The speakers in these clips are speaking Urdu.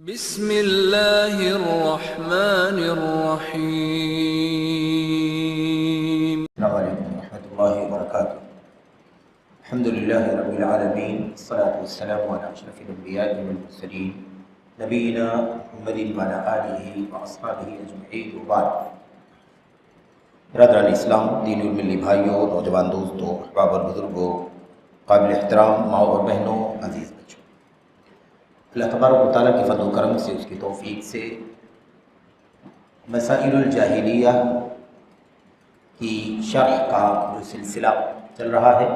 بسم اللہ الرحمن الرحیم۔ السلام علیکم ورحمۃ اللہ وبرکاتہ۔ الحمد للہ رب العالمین، والصلاۃ والسلام علی اشرف الانبیاء والمرسلین نبینا محمد وعلی آلہ واصحابہ اجمعین وبعد۔ برادران اسلام، دین الملی بھائیوں، نوجوان دوستوں، احباب اور بزرگوں، قابل احترام ماؤں اور بہنوں، عزیز بچوں، اللہ تبارک و تعالیٰ کی فضل و کرم سے، اس کی توفیق سے مسائل الجاہلیہ کی شرح کا جو سلسلہ چل رہا ہے،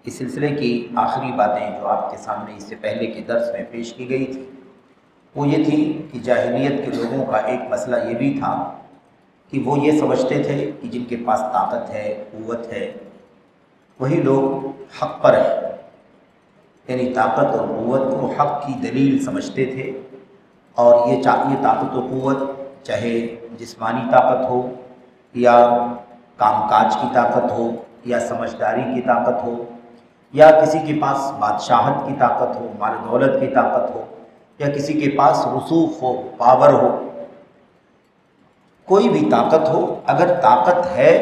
اس سلسلے کی آخری باتیں جو آپ کے سامنے اس سے پہلے کے درس میں پیش کی گئی تھی، وہ یہ تھی کہ جاہلیت کے لوگوں کا ایک مسئلہ یہ بھی تھا کہ وہ یہ سمجھتے تھے کہ جن کے پاس طاقت ہے، قوت ہے، وہی لوگ حق پر ہیں، یعنی طاقت اور قوت کو حق کی دلیل سمجھتے تھے، اور یہ طاقت و قوت چاہے جسمانی طاقت ہو یا کام کاج کی طاقت ہو یا سمجھداری کی طاقت ہو یا کسی کے پاس بادشاہت کی طاقت ہو، مال دولت کی طاقت ہو، یا کسی کے پاس رسوخ ہو، پاور ہو، کوئی بھی طاقت ہو، اگر طاقت ہے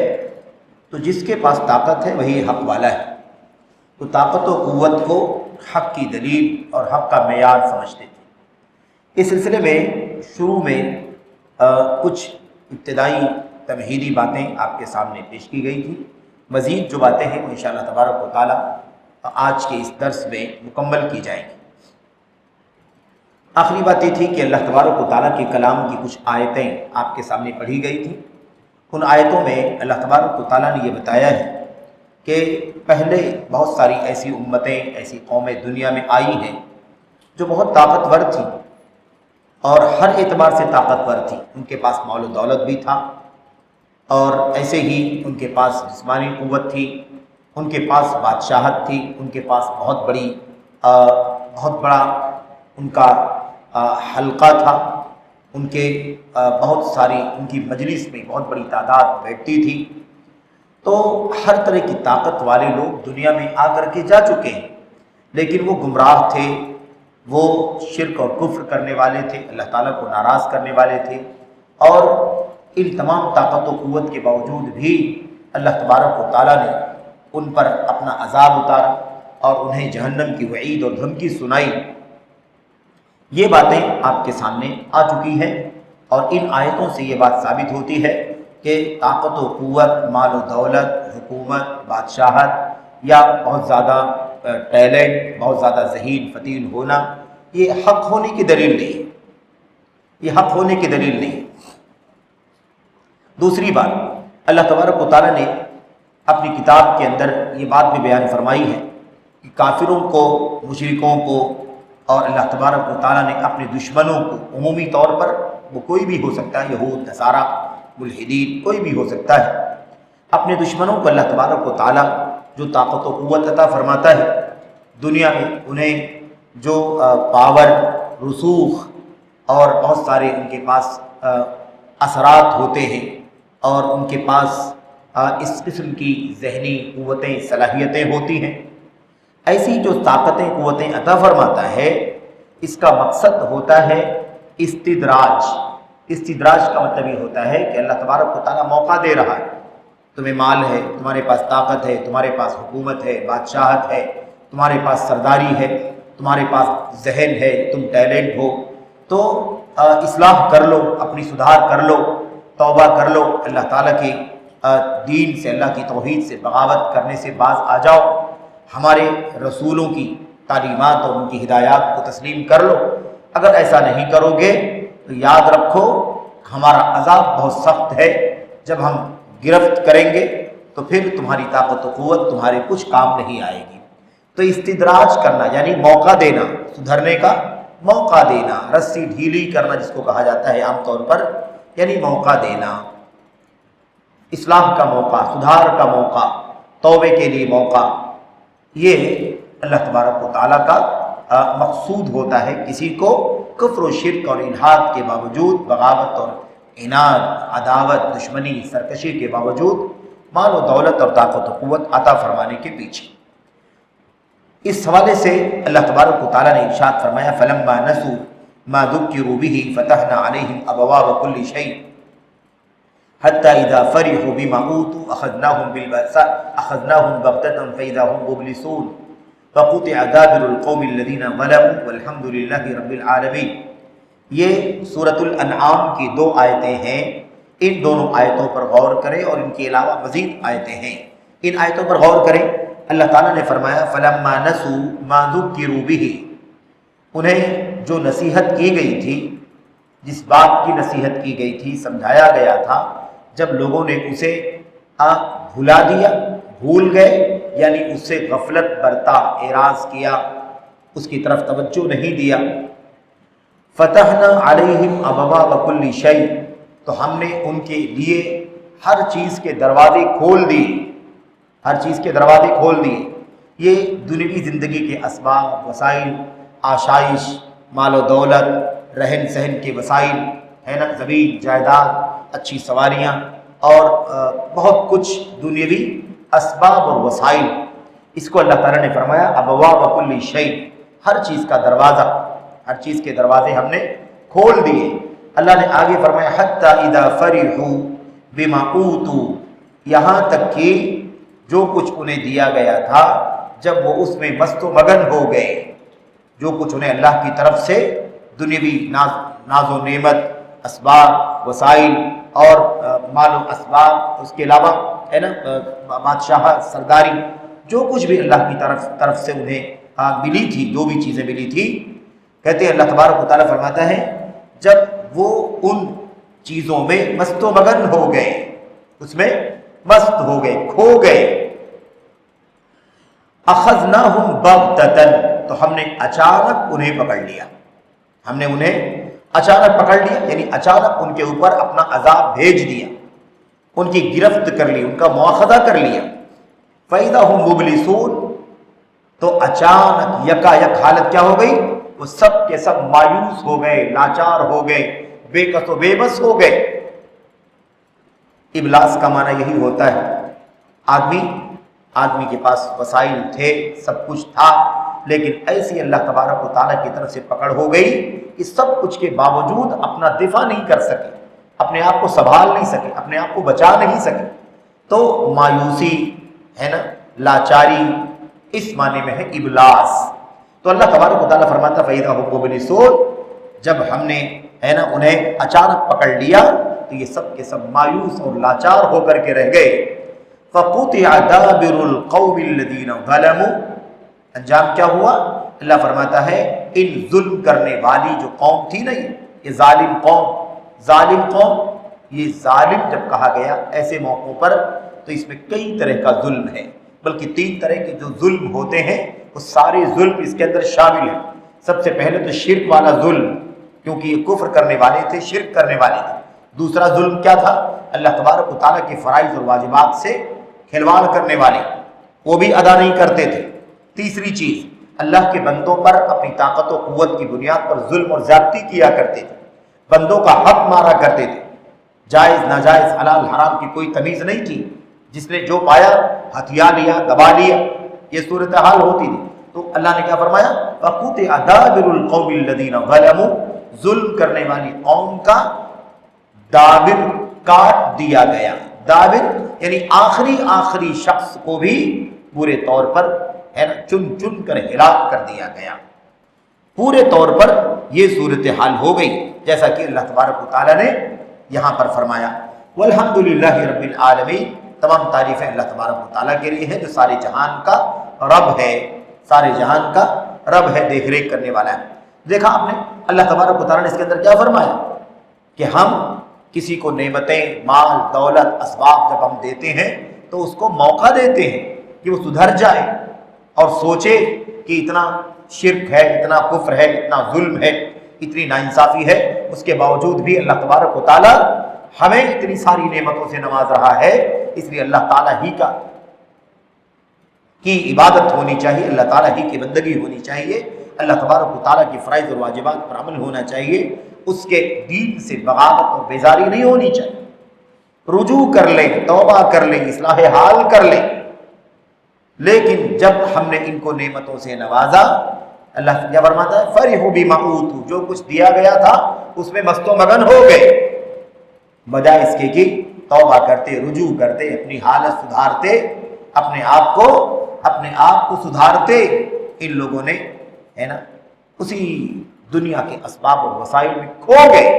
تو جس کے پاس طاقت ہے وہی حق والا ہے۔ تو طاقت و قوت کو حق کی دلیل اور حق کا معیار سمجھتے تھے۔ اس سلسلے میں شروع میں کچھ ابتدائی تمہیدی باتیں آپ کے سامنے پیش کی گئی تھی۔ مزید جو باتیں ہیں وہ انشاءاللہ تبارک و تعالی آج کے اس درس میں مکمل کی جائیں گی۔ آخری بات یہ تھی کہ اللہ تبارک و تعالیٰ کے کلام کی کچھ آیتیں آپ کے سامنے پڑھی گئی تھیں۔ ان آیتوں میں اللہ تبارک و تعالیٰ نے یہ بتایا ہے کہ پہلے بہت ساری ایسی امتیں، ایسی قومیں دنیا میں آئی ہیں جو بہت طاقتور تھیں اور ہر اعتبار سے طاقتور تھیں۔ ان کے پاس مال و دولت بھی تھا، اور ایسے ہی ان کے پاس جسمانی قوت تھی، ان کے پاس بادشاہت تھی، ان کے پاس بہت بڑا ان کا حلقہ تھا، ان کے بہت ساری ان کی مجلس میں بہت بڑی تعداد بیٹھتی تھی۔ تو ہر طرح کی طاقت والے لوگ دنیا میں آ کر کے جا چکے ہیں، لیکن وہ گمراہ تھے، وہ شرک اور کفر کرنے والے تھے، اللہ تعالیٰ کو ناراض کرنے والے تھے، اور ان تمام طاقت و قوت کے باوجود بھی اللہ تبارک و تعالیٰ نے ان پر اپنا عذاب اتارا اور انہیں جہنم کی وعید اور دھمکی سنائی۔ یہ باتیں آپ کے سامنے آ چکی ہیں، اور ان آیتوں سے یہ بات ثابت ہوتی ہے کہ طاقت و قوت، مال و دولت، حکومت، بادشاہت یا بہت زیادہ ٹیلنٹ، بہت زیادہ ذہین فتیل ہونا، یہ حق ہونے کی دلیل نہیں ہے، یہ حق ہونے کی دلیل نہیں ہے۔ دوسری بات، اللہ تبارک و تعالیٰ نے اپنی کتاب کے اندر یہ بات بھی بیان فرمائی ہے کہ کافروں کو، مشرکوں کو، اور اللہ تبارک و تعالیٰ نے اپنے دشمنوں کو، عمومی طور پر وہ کوئی بھی ہو سکتا ہے، یہود، نصارہ، ملحدین، کوئی بھی ہو سکتا ہے، اپنے دشمنوں کو اللہ تبارک و تعالیٰ جو طاقت و قوت عطا فرماتا ہے دنیا میں، انہیں جو پاور، رسوخ اور بہت سارے ان کے پاس اثرات ہوتے ہیں، اور ان کے پاس اس قسم کی ذہنی قوتیں، صلاحیتیں ہوتی ہیں، ایسی جو طاقتیں، قوتیں عطا فرماتا ہے، اس کا مقصد ہوتا ہے استدراج۔ استدراج کا مطلب یہ ہوتا ہے کہ اللہ تبارک و تعالیٰ موقع دے رہا ہے، تمہیں مال ہے، تمہارے پاس طاقت ہے، تمہارے پاس حکومت ہے، بادشاہت ہے، تمہارے پاس سرداری ہے، تمہارے پاس ذہن ہے، تم ٹیلنٹ ہو، تو اصلاح کر لو، اپنی سدھار کر لو، توبہ کر لو، اللہ تعالیٰ کے دین سے، اللہ کی توحید سے بغاوت کرنے سے باز آ جاؤ، ہمارے رسولوں کی تعلیمات اور ان کی ہدایات کو تسلیم کر لو۔ اگر ایسا نہیں کرو گے تو یاد رکھو ہمارا عذاب بہت سخت ہے، جب ہم گرفت کریں گے تو پھر تمہاری طاقت و قوت تمہارے کچھ کام نہیں آئے گی۔ تو استدراج کرنا یعنی موقع دینا، سدھرنے کا موقع دینا، رسی ڈھیلی کرنا جس کو کہا جاتا ہے عام طور پر، یعنی موقع دینا، اصلاح کا موقع، سدھار کا موقع، توبے کے لیے موقع، یہ اللہ تبارک و تعالیٰ کا مقصود ہوتا ہے۔ کسی کو کفر و شرک اور الحاد کے باوجود، بغاوت اور عناد، عداوت، دشمنی، سرکشی کے باوجود مال و دولت اور طاقت و قوت عطا فرمانے کے پیچھے۔ اس حوالے سے اللہ تبارک و تعالیٰ نے ارشاد فرمایا فَلَمَّا نَسُوا ما ذکروا به فتحنا علیہم ابواب کل شیء حتی اذا فرحوا بما اوتوا اخذناهم بغتة فاذا هم مبلسون فقطع دابر القوم الذین ظلموا والحمد للہ رب العالمین۔ یہ سورۃ الانعام کی 2 آیتیں ہیں، ان دونوں آیتوں پر غور کریں اور ان کے علاوہ مزید آیتیں ہیں، ان آیتوں پر غور کریں۔ اللہ تعالیٰ نے فرمایا فلما نسوا ما ذکروا به، انہیں جو نصیحت کی گئی تھی، جس بات کی نصیحت کی گئی تھی، سمجھایا گیا تھا، جب لوگوں نے اسے بھلا دیا، بھول گئے، یعنی اس سے غفلت برتا، اعراض کیا، اس کی طرف توجہ نہیں دیا، فتحنا علیہم ابواب کل شیء، تو ہم نے ان کے لیے ہر چیز کے دروازے کھول دیے، ہر چیز کے دروازے کھول دیے۔ یہ دنیوی زندگی کے اسباب، وسائل، آشائش، مال و دولت، رہن سہن کے وسائل ہے نا، زمین جائیداد، اچھی سواریاں اور بہت کچھ دنیوی اسباب اور وسائل، اس کو اللہ تعالیٰ نے فرمایا ابواب کل شیء، ہر چیز کا دروازہ، ہر چیز کے دروازے ہم نے کھول دیے۔ اللہ نے آگے فرمایا حتی اذا فرحوا بما اوتوا، یہاں تک کہ جو کچھ انہیں دیا گیا تھا جب وہ اس میں مست و مگن ہو گئے، جو کچھ انہیں اللہ کی طرف سے دنیوی ناز و نعمت، اسباب، وسائل اور مال و اسباب، اس کے علاوہ ہے نا بادشاہ، سرداری، جو کچھ بھی اللہ کی طرف سے انہیں ملی تھی، جو بھی چیزیں ملی تھی، کہتے ہیں اللہ تبارک و تعالیٰ فرماتا ہے جب وہ ان چیزوں میں مست و مگن ہو گئے، اس میں مست ہو گئے، کھو گئے، اخذناہم بغتۃ، تو ہم نے اچانک انہیں پکڑ لیا، ہم نے انہیں اچانک پکڑ لیا، یعنی اچانک ان کے اوپر اپنا عذاب بھیج دیا، ان کی گرفت کر لی، ان کا مواخذہ کر لیا۔ فَإِذَا هُمْ مُبْلِسُونَ، تو اچانک یکا یک حالت کیا ہو گئی؟ وہ سب کے سب مایوس ہو گئے، لاچار ہو گئے، بے کس و بے بس ہو گئے۔ ابلاس کا معنی یہی ہوتا ہے، آدمی کے پاس وسائل تھے، سب کچھ تھا، لیکن ایسی اللہ تبارک و تعالیٰ کی طرف سے پکڑ ہو گئی کہ سب کچھ کے باوجود اپنا دفاع نہیں کر سکے، اپنے آپ کو سنبھال نہیں سکے، اپنے آپ کو بچا نہیں سکے، تو مایوسی ہے نا، لاچاری، اس معنی میں ہے ابلاس۔ تو اللہ تبارک و تعالیٰ فرماتا فَإِذَا هُمْ مُبْلِسُونَ، جب ہم نے ہے نا انہیں اچانک پکڑ لیا تو یہ سب کے سب مایوس اور لاچار ہو کر کے رہ گئے۔ فَقُطِعَ دَابِرُ الْقَوْمِ الَّذِينَ ظَلَمُوا، انجام کیا ہوا؟ اللہ فرماتا ہے ان ظلم کرنے والی جو قوم تھی نا، یہ ظالم قوم، یہ ظالم جب کہا گیا ایسے موقعوں پر تو اس میں کئی طرح کا ظلم ہے، بلکہ 3 طرح کے جو ظلم ہوتے ہیں وہ سارے ظلم اس کے اندر شامل ہیں۔ سب سے پہلے تو شرک والا ظلم، کیونکہ یہ کفر کرنے والے تھے، شرک کرنے والے تھے۔ دوسرا ظلم کیا تھا؟ اللہ تبارک و تعالیٰ کے فرائض اور واجبات سے کھلواڑ کرنے والے، وہ بھی ادا نہیں کرتے تھے۔ تیسری چیز، اللہ کے بندوں پر اپنی طاقت و قوت کی بنیاد پر ظلم اور زیادتی کیا کرتے تھے، بندوں کا حق مارا کرتے تھے، جائز ناجائز حلال حرام کی کوئی تمیز نہیں تھی، جس نے جو پایا ہتھیا لیا، دبا لیا، یہ صورتحال ہوتی تھی۔ تو اللہ نے کیا فرمایا؟ فَقُطِعَ دَابِرُ الْقَوْمِ الَّذِينَ ظَلَمُوا، ظلم کرنے والی قوم کا دابر کاٹ دیا گیا۔ دابر یعنی آخری شخص کو بھی پورے طور پر ہے نا چن کر ہلاک کر دیا گیا، پورے طور پر یہ صورتحال ہو گئی، جیسا کہ اللہ تبارک و تعالیٰ نے یہاں پر فرمایا۔ والحمد للہ رب العالمین، تمام تعریفیں اللہ تبارک و تعالیٰ کے لیے ہے جو سارے جہان کا رب ہے، سارے جہان کا رب ہے، دیکھ ریکھ کرنے والا ہے۔ دیکھا آپ نے اللہ تبارک و تعالیٰ نے اس کے اندر کیا فرمایا کہ ہم کسی کو نعمتیں، مال، دولت، اسباب جب ہم دیتے ہیں تو اس کو موقع دیتے ہیں کہ وہ سدھر جائے اور سوچے کہ اتنا شرک ہے، اتنا کفر ہے، اتنا ظلم ہے، اتنی ناانصافی ہے، اس کے باوجود بھی اللہ تبارک و تعالیٰ ہمیں اتنی ساری نعمتوں سے نواز رہا ہے۔ اس لیے اللہ تعالیٰ ہی کی عبادت ہونی چاہیے، اللہ تعالیٰ ہی کی بندگی ہونی چاہیے، اللہ تبارک و تعالیٰ کی فرائض اور واجبات پر عمل ہونا چاہیے، اس کے دین سے بغاوت اور بیزاری نہیں ہونی چاہیے، رجوع کر لیں، توبہ کر لیں، اصلاح حال کر لیں۔ لیکن جب ہم نے ان کو نعمتوں سے نوازا اللہ کیا فرماتا ہے؟ فرحوا بما اوتوا، جو کچھ دیا گیا تھا اس میں مست و مگن ہو گئے، بجائے اس کے کہ توبہ کرتے، رجوع کرتے، اپنی حالت سدھارتے، اپنے آپ کو سدھارتے، ان لوگوں نے ہے نا اسی دنیا کے اسباب اور وسائل میں کھو گئے،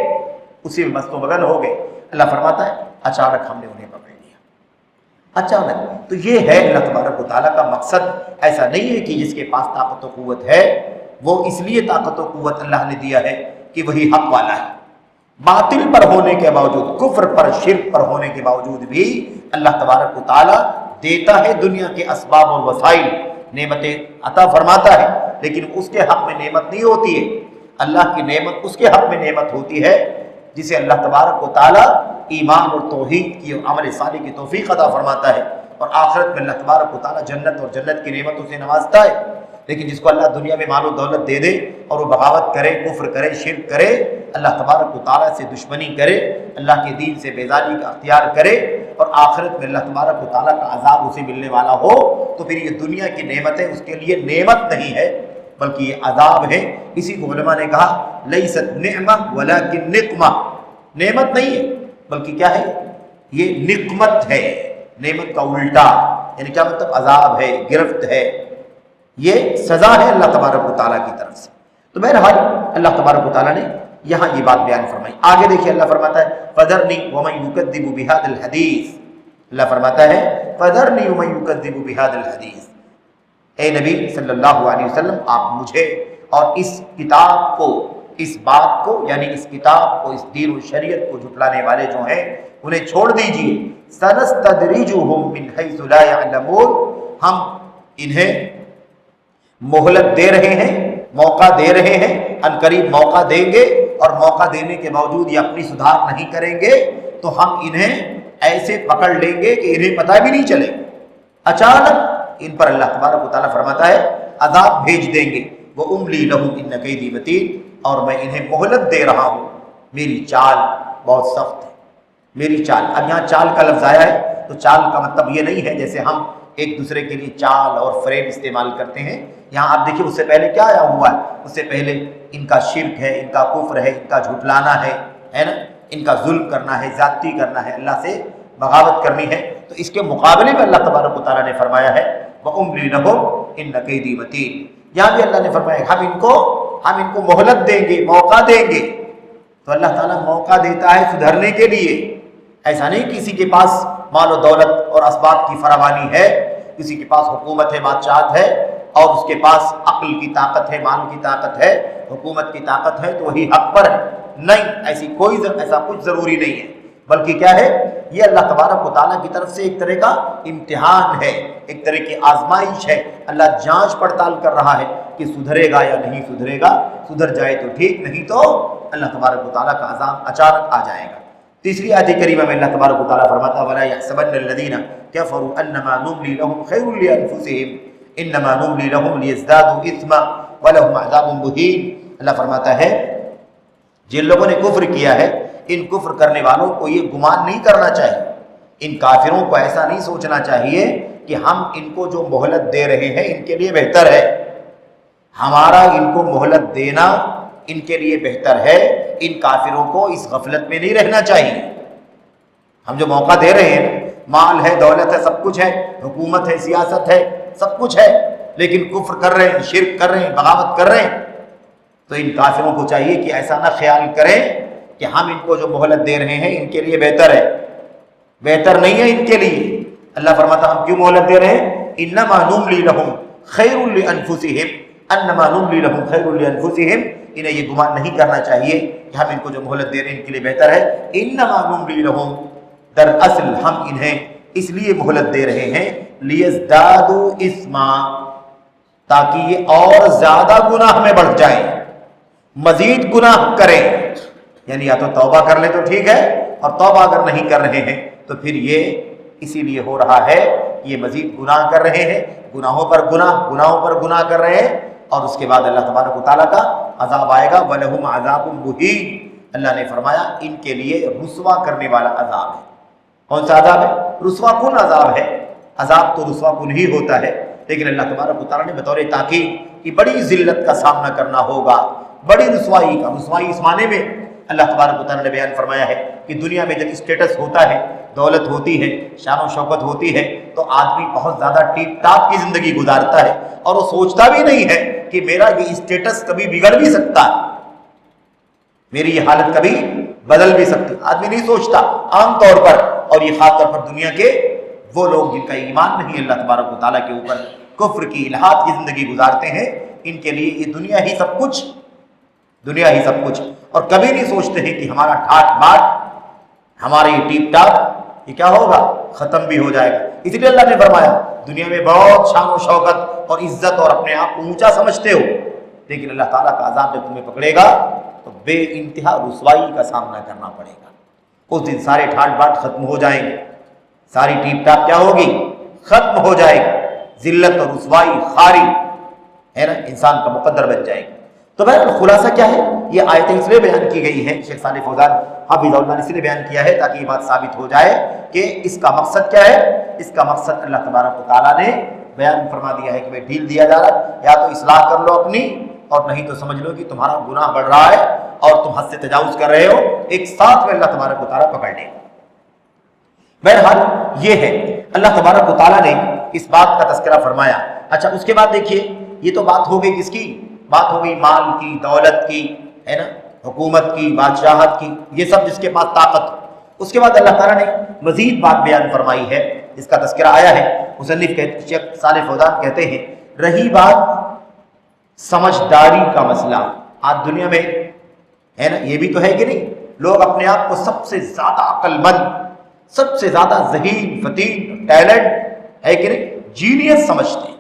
اسی میں مست و مگن ہو گئے۔ اللہ فرماتا ہے اچانک ہم نے انہیں پکڑ لیا، اچانک۔ تو یہ ہے اللہ تبارک و تعالیٰ کا مقصد۔ ایسا نہیں ہے کہ جس کے پاس طاقت و قوت ہے وہ اس لیے طاقت و قوت اللہ نے دیا ہے کہ وہی حق والا ہے، باطل پر ہونے کے باوجود، کفر پر، شرک پر ہونے کے باوجود بھی اللہ تبارک و تعالیٰ دیتا ہے دنیا کے اسباب اور وسائل، نعمتیں عطا فرماتا ہے، لیکن اس کے حق میں نعمت نہیں ہوتی ہے۔ اللہ کی نعمت اس کے حق میں نعمت ہوتی ہے جسے اللہ تبارک و تعالیٰ ایمان اور توحید کی اور عمل صالح کی توفیق عطا فرماتا ہے، اور آخرت میں اللہ تبارک و تعالیٰ جنت اور جنت کی نعمتوں سے نوازتا ہے۔ لیکن جس کو اللہ دنیا میں مال و دولت دے دے اور وہ بغاوت کرے، کفر کرے، شرک کرے، اللہ تبارک و تعالیٰ سے دشمنی کرے، اللہ کے دین سے بیزاری کا اختیار کرے، اور آخرت میں اللہ تبارک و تعالیٰ کا عذاب اسے ملنے والا ہو، تو پھر یہ دنیا کی نعمتیں اس کے لیے نعمت نہیں ہے بلکہ یہ عذاب ہے۔ اسی کو علماء نے کہا لیست نعمہ ولکن نقمہ، نعمت نہیں ہے بلکہ کیا ہے؟ یہ نقمت ہے، نعمت کا الٹا، یعنی کیا مطلب؟ عذاب ہے، گرفت ہے، یہ سزا ہے اللہ تبارک و تعالیٰ کی طرف سے۔ تو بہرحال اللہ تبارک و تعالیٰ نے یہاں یہ بات بیان فرمائی۔ آگے دیکھیے اللہ فرماتا ہے فَذَرْنِي وَمَن يُكَذِّبُ بِهَذَا الْحَدِيثِ، اللہ فرماتا ہے فَذَرْنِي وَمَن يُكَذِّبُ بِهَذَا الْحَدِيثِ، اے نبی صلی اللہ علیہ وسلم آپ مجھے اور اس کتاب کو، اس بات کو، یعنی اس کتاب کو، اس دین و شریعت کو جھٹلانے والے جو ہیں انہیں چھوڑ دیجئے۔ سَنَسْتَدْرِجُهُم مِّنْ حَيْثُ لَا يَعْلَمُونَ، ہم انہیں مہلت دے رہے ہیں، موقع دے رہے ہیں، ان قریب موقع دیں گے، اور موقع دینے کے باوجود یہ اپنی سدھار نہیں کریں گے تو ہم انہیں ایسے پکڑ لیں گے کہ انہیں پتہ بھی نہیں چلے، اچانک ان پر اللہ تبارک و تعالیٰ فرماتا ہے عذاب بھیج دیں گے۔ وَأُمْلِي لَهُمْ إِنَّ كَيْدِي مَتِينٌ، اور میں انہیں مہلت دے رہا ہوں، میری چال بہت سخت ہے، میری چال۔ اب یہاں چال کا لفظ آیا ہے تو چال کا مطلب یہ نہیں ہے جیسے ہم ایک دوسرے کے لیے چال اور فریب استعمال کرتے ہیں۔ یہاں آپ دیکھیں اس سے پہلے کیا آیا ہوا ہے؟ اس سے پہلے ان کا شرک ہے، ان کا کفر ہے، ان کا جھٹلانا ہے نا، ان کا ظلم کرنا ہے، زیادتی کرنا ہے، اللہ سے بغاوت کرنی ہے۔ تو اس کے مقابلے میں اللہ تبارک و تعالیٰ نے فرمایا ہے وَأُمْلِي لَهُمْ إِنَّ كَيْدِي مَتِينٌ، یہاں بھی اللہ نے فرمایا ہم ان کو مہلت دیں گے، موقع دیں گے۔ تو اللہ تعالیٰ موقع دیتا ہے سدھرنے کے لیے، ایسا نہیں کسی کے پاس مال و دولت اور اسباب کی فراوانی ہے، کسی کے پاس حکومت ہے، بادشاہت ہے، اور اس کے پاس عقل کی طاقت ہے، مال کی طاقت ہے، حکومت کی طاقت ہے تو وہی حق پر ہے۔ نہیں، ایسا کچھ ضروری نہیں ہے، بلکہ کیا ہے؟ یہ اللہ تبارک و تعالیٰ کی طرف سے ایک طرح کا امتحان ہے، ایک طرح کی آزمائش ہے۔ اللہ جانچ پڑتال کر رہا ہے کہ سدھرے گا یا نہیں سدھرے گا، سدھر جائے تو ٹھیک، نہیں تو اللہ تبارک و تعالیٰ کا عذاب اچانک آ جائے گا۔ تیسری آیت کریمہ میں اللہ تبارک و تعالیٰ فرماتا ہے وَلَا يَحْسَبَنَّ الَّذِينَ كَفَرُوا أَنَّمَا نُمْلِي لَهُمْ خَيْرٌ لِأَنفُسِهِمْ إِنَّمَا نُمْلِي لَهُمْ لِيَزْدَادُوا إِثْمًا وَلَهُمْ عَذَابٌ مُهِينٌ، اللہ فرماتا ہے جن لوگوں نے کفر کیا ہے، ان کفر کرنے والوں کو یہ گمان نہیں کرنا چاہیے، ان کافروں کو ایسا نہیں سوچنا چاہیے کہ ہم ان کو جو مہلت دے رہے ہیں ان کے لیے بہتر ہے، ہمارا ان کو مہلت دینا ان کے لیے بہتر ہے۔ ان کافروں کو اس غفلت میں نہیں رہنا چاہیے۔ ہم جو موقع دے رہے ہیں، مال ہے، دولت ہے، سب کچھ ہے، حکومت ہے، سیاست ہے، سب کچھ ہے، لیکن کفر کر رہے ہیں، شرک کر رہے ہیں، بغاوت کر رہے ہیں، تو ان کافروں کو چاہیے کہ ایسا نہ خیال کریں کہ ہم ان کو جو مہلت دے رہے ہیں ان کے لیے بہتر ہے، بہتر نہیں ہے ان کے لیے۔ اللہ فرماتا ہم کیوں مہلت دے رہے ہیں؟ انما نملی لہم خیر لانفسہم، انما نملی لہم خیر لانفسہم، انہیں یہ گمان نہیں کرنا چاہیے کہ ہم ان کو جو مہلت دے رہے ہیں ان کے لیے بہتر ہے۔ انما نملی لہم، دراصل ہم انہیں اس لیے مہلت دے رہے ہیں لیزدادوا اثما، تاکہ یہ اور زیادہ گناہ میں بڑھ جائیں، مزید گناہ کریں۔ یعنی یا تو توبہ کر لیں تو ٹھیک ہے، اور توبہ اگر نہیں کر رہے ہیں تو پھر یہ اسی لیے ہو رہا ہے یہ مزید گناہ کر رہے ہیں، گناہوں پر گناہ کر رہے ہیں، اور اس کے بعد اللہ تبارک و تعالیٰ کا عذاب آئے گا۔ وَلَهُمْ عَذَابٌ مُهِينٌ، اللہ نے فرمایا ان کے لیے رسوا کرنے والا عذاب ہے۔ کون سا عذاب ہے؟ رسوا کن عذاب ہے۔ عذاب تو رسوا کن ہی ہوتا ہے، لیکن اللہ تبارک و تعالیٰ نے بطور تاکید کہ بڑی ذلت کا سامنا کرنا ہوگا، بڑی رسوائی کا، رسوائی اس معنی میں اللہ تبارک و تعالیٰ نے بیان فرمایا ہے کہ دنیا میں جب اسٹیٹس ہوتا ہے، دولت ہوتی ہے، شان و شوکت ہوتی ہے، تو آدمی بہت زیادہ ٹیپ ٹاپ کی زندگی گزارتا ہے اور وہ سوچتا بھی نہیں ہے کہ میرا یہ اسٹیٹس کبھی بگڑ بھی سکتا ہے، میری یہ حالت کبھی بدل بھی سکتی، آدمی نہیں سوچتا عام طور پر۔ اور یہ خاص طور پر دنیا کے وہ لوگ جن کا ایمان نہیں اللہ تبارک و تعالیٰ کے اوپر، کفر کی الحاد کی زندگی گزارتے ہیں، ان کے لیے یہ دنیا ہی سب کچھ، دنیا ہی سب کچھ، اور کبھی نہیں سوچتے ہیں کہ ہمارا ٹھاٹ باٹ، ہمارا یہ ٹیپ ٹاپ یہ کیا ہوگا، ختم بھی ہو جائے گا۔ اسی لیے اللہ نے فرمایا دنیا میں بہت شان و شوکت اور عزت اور اپنے آپ کو اونچا سمجھتے ہو، لیکن اللہ تعالیٰ کا عذاب جب تمہیں پکڑے گا تو بے انتہا رسوائی کا سامنا کرنا پڑے گا۔ اس دن سارے ٹھاٹ باٹ ختم ہو جائیں گے، ساری ٹیپ ٹاپ کیا ہوگی، ختم ہو جائے گی، ذلت اور رسوائی خاری ہے نا انسان کا مقدر بن جائے گی۔ تو بہرحال خلاصہ کیا ہے، یہ آیتیں اس لیے بیان کی گئی ہیں، شیخ صالح فوزان حفظہ اللہ نے اس لیے بیان کیا ہے تاکہ یہ بات ثابت ہو جائے کہ اس کا مقصد کیا ہے۔ اس کا مقصد اللہ تبارک و تعالیٰ نے بیان فرما دیا ہے کہ بھائی ڈھیل دیا جا رہا ہے، یا تو اصلاح کر لو اپنی، اور نہیں تو سمجھ لو کہ تمہارا گناہ بڑھ رہا ہے اور تم حد سے تجاوز کر رہے ہو، ایک ساتھ میں اللہ تبارک و تعالیٰ پکڑ لے۔ بہرحال یہ ہے اللہ تبارک و تعالیٰ نے اس بات کا تذکرہ فرمایا۔ اچھا اس کے بعد دیکھیے، یہ تو بات ہو گئی کس کی، بات ہو گئی مال کی، دولت کی، ہے نا، حکومت کی، بادشاہت کی، یہ سب جس کے پاس طاقت ہو۔ اس کے بعد اللہ تعالیٰ نے مزید بات بیان فرمائی ہے، جس کا تذکرہ آیا ہے۔ مصنف شیخ صالح فوزان کہتے ہیں رہی بات سمجھداری کا مسئلہ، آج دنیا میں ہے نا، یہ بھی تو ہے کہ نہیں، لوگ اپنے آپ کو سب سے زیادہ عقل مند، سب سے زیادہ ذہین، فتین، ٹیلنٹ ہے کہ نہیں، جینیس سمجھتے ہیں،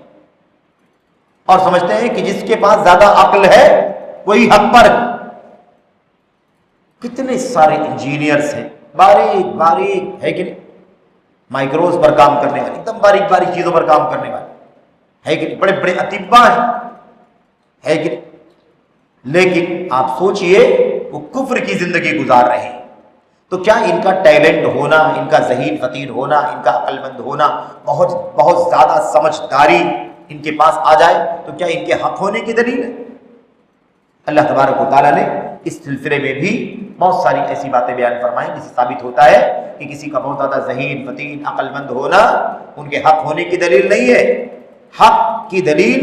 اور سمجھتے ہیں کہ جس کے پاس زیادہ عقل ہے وہی حق پر ہے۔ کتنے سارے انجینئرز ہیں، باریک باریک ہے کہ نہیں، مائکروز پر کام کرنے والے، ایک دم باریک باریک چیزوں پر کام کرنے والے ہے کہ نہیں، بڑے بڑے اطباء ہیں ہے کہ نہیں، لیکن آپ سوچئے وہ کفر کی زندگی گزار رہے ہیں، تو کیا ان کا ٹیلنٹ ہونا، ان کا ذہین فطین ہونا، ان کا عقل مند ہونا، بہت زیادہ سمجھداری ان کے پاس آ جائے تو کیا ان کے حق ہونے کی دلیل ہے؟ اللہ تبارک و تعالیٰ نے اس سلسلے میں بھی بہت ساری ایسی باتیں بیان فرمائیں جس سے ثابت ہوتا ہے کہ کسی کا بہت زیادہ ذہین فطین عقل مند ہونا ان کے حق ہونے کی دلیل نہیں ہے۔ حق کی دلیل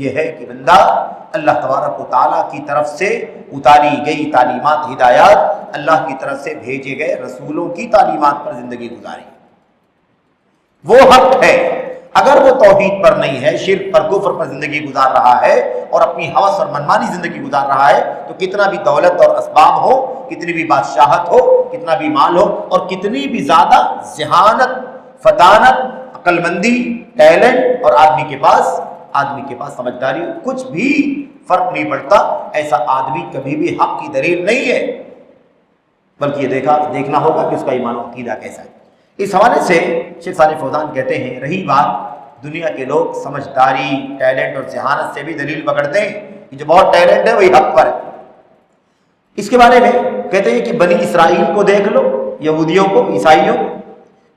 یہ ہے کہ بندہ اللہ تبارک و تعالیٰ کی طرف سے اتاری گئی تعلیمات، ہدایات، اللہ کی طرف سے بھیجے گئے رسولوں کی تعلیمات پر زندگی گزاری، وہ حق ہے۔ اگر وہ توحید پر نہیں ہے، شرک پر، کفر پر زندگی گزار رہا ہے اور اپنی ہوس اور منمانی زندگی گزار رہا ہے، تو کتنا بھی دولت اور اسباب ہو، کتنی بھی بادشاہت ہو، کتنا بھی مال ہو، اور کتنی بھی زیادہ ذہانت، فطانت، عقل مندی، ٹیلنٹ اور آدمی کے پاس سمجھداری، کچھ بھی فرق نہیں پڑتا، ایسا آدمی کبھی بھی حق کی دلیل نہیں ہے، بلکہ یہ دیکھنا ہوگا کہ اس کا ایمان و عقیدہ کیسا ہے۔ اس حوالے سے شیخ صالح فوزان کہتے ہیں رہی بات دنیا کے لوگ سمجھداری، ٹیلنٹ اور ذہانت سے بھی دلیل پکڑتے ہیں کہ جو بہت ٹیلنٹ ہے وہی حق پر ہے۔ اس کے بارے میں کہتے ہیں کہ بنی اسرائیل کو دیکھ لو، یہودیوں کو، عیسائیوں کو،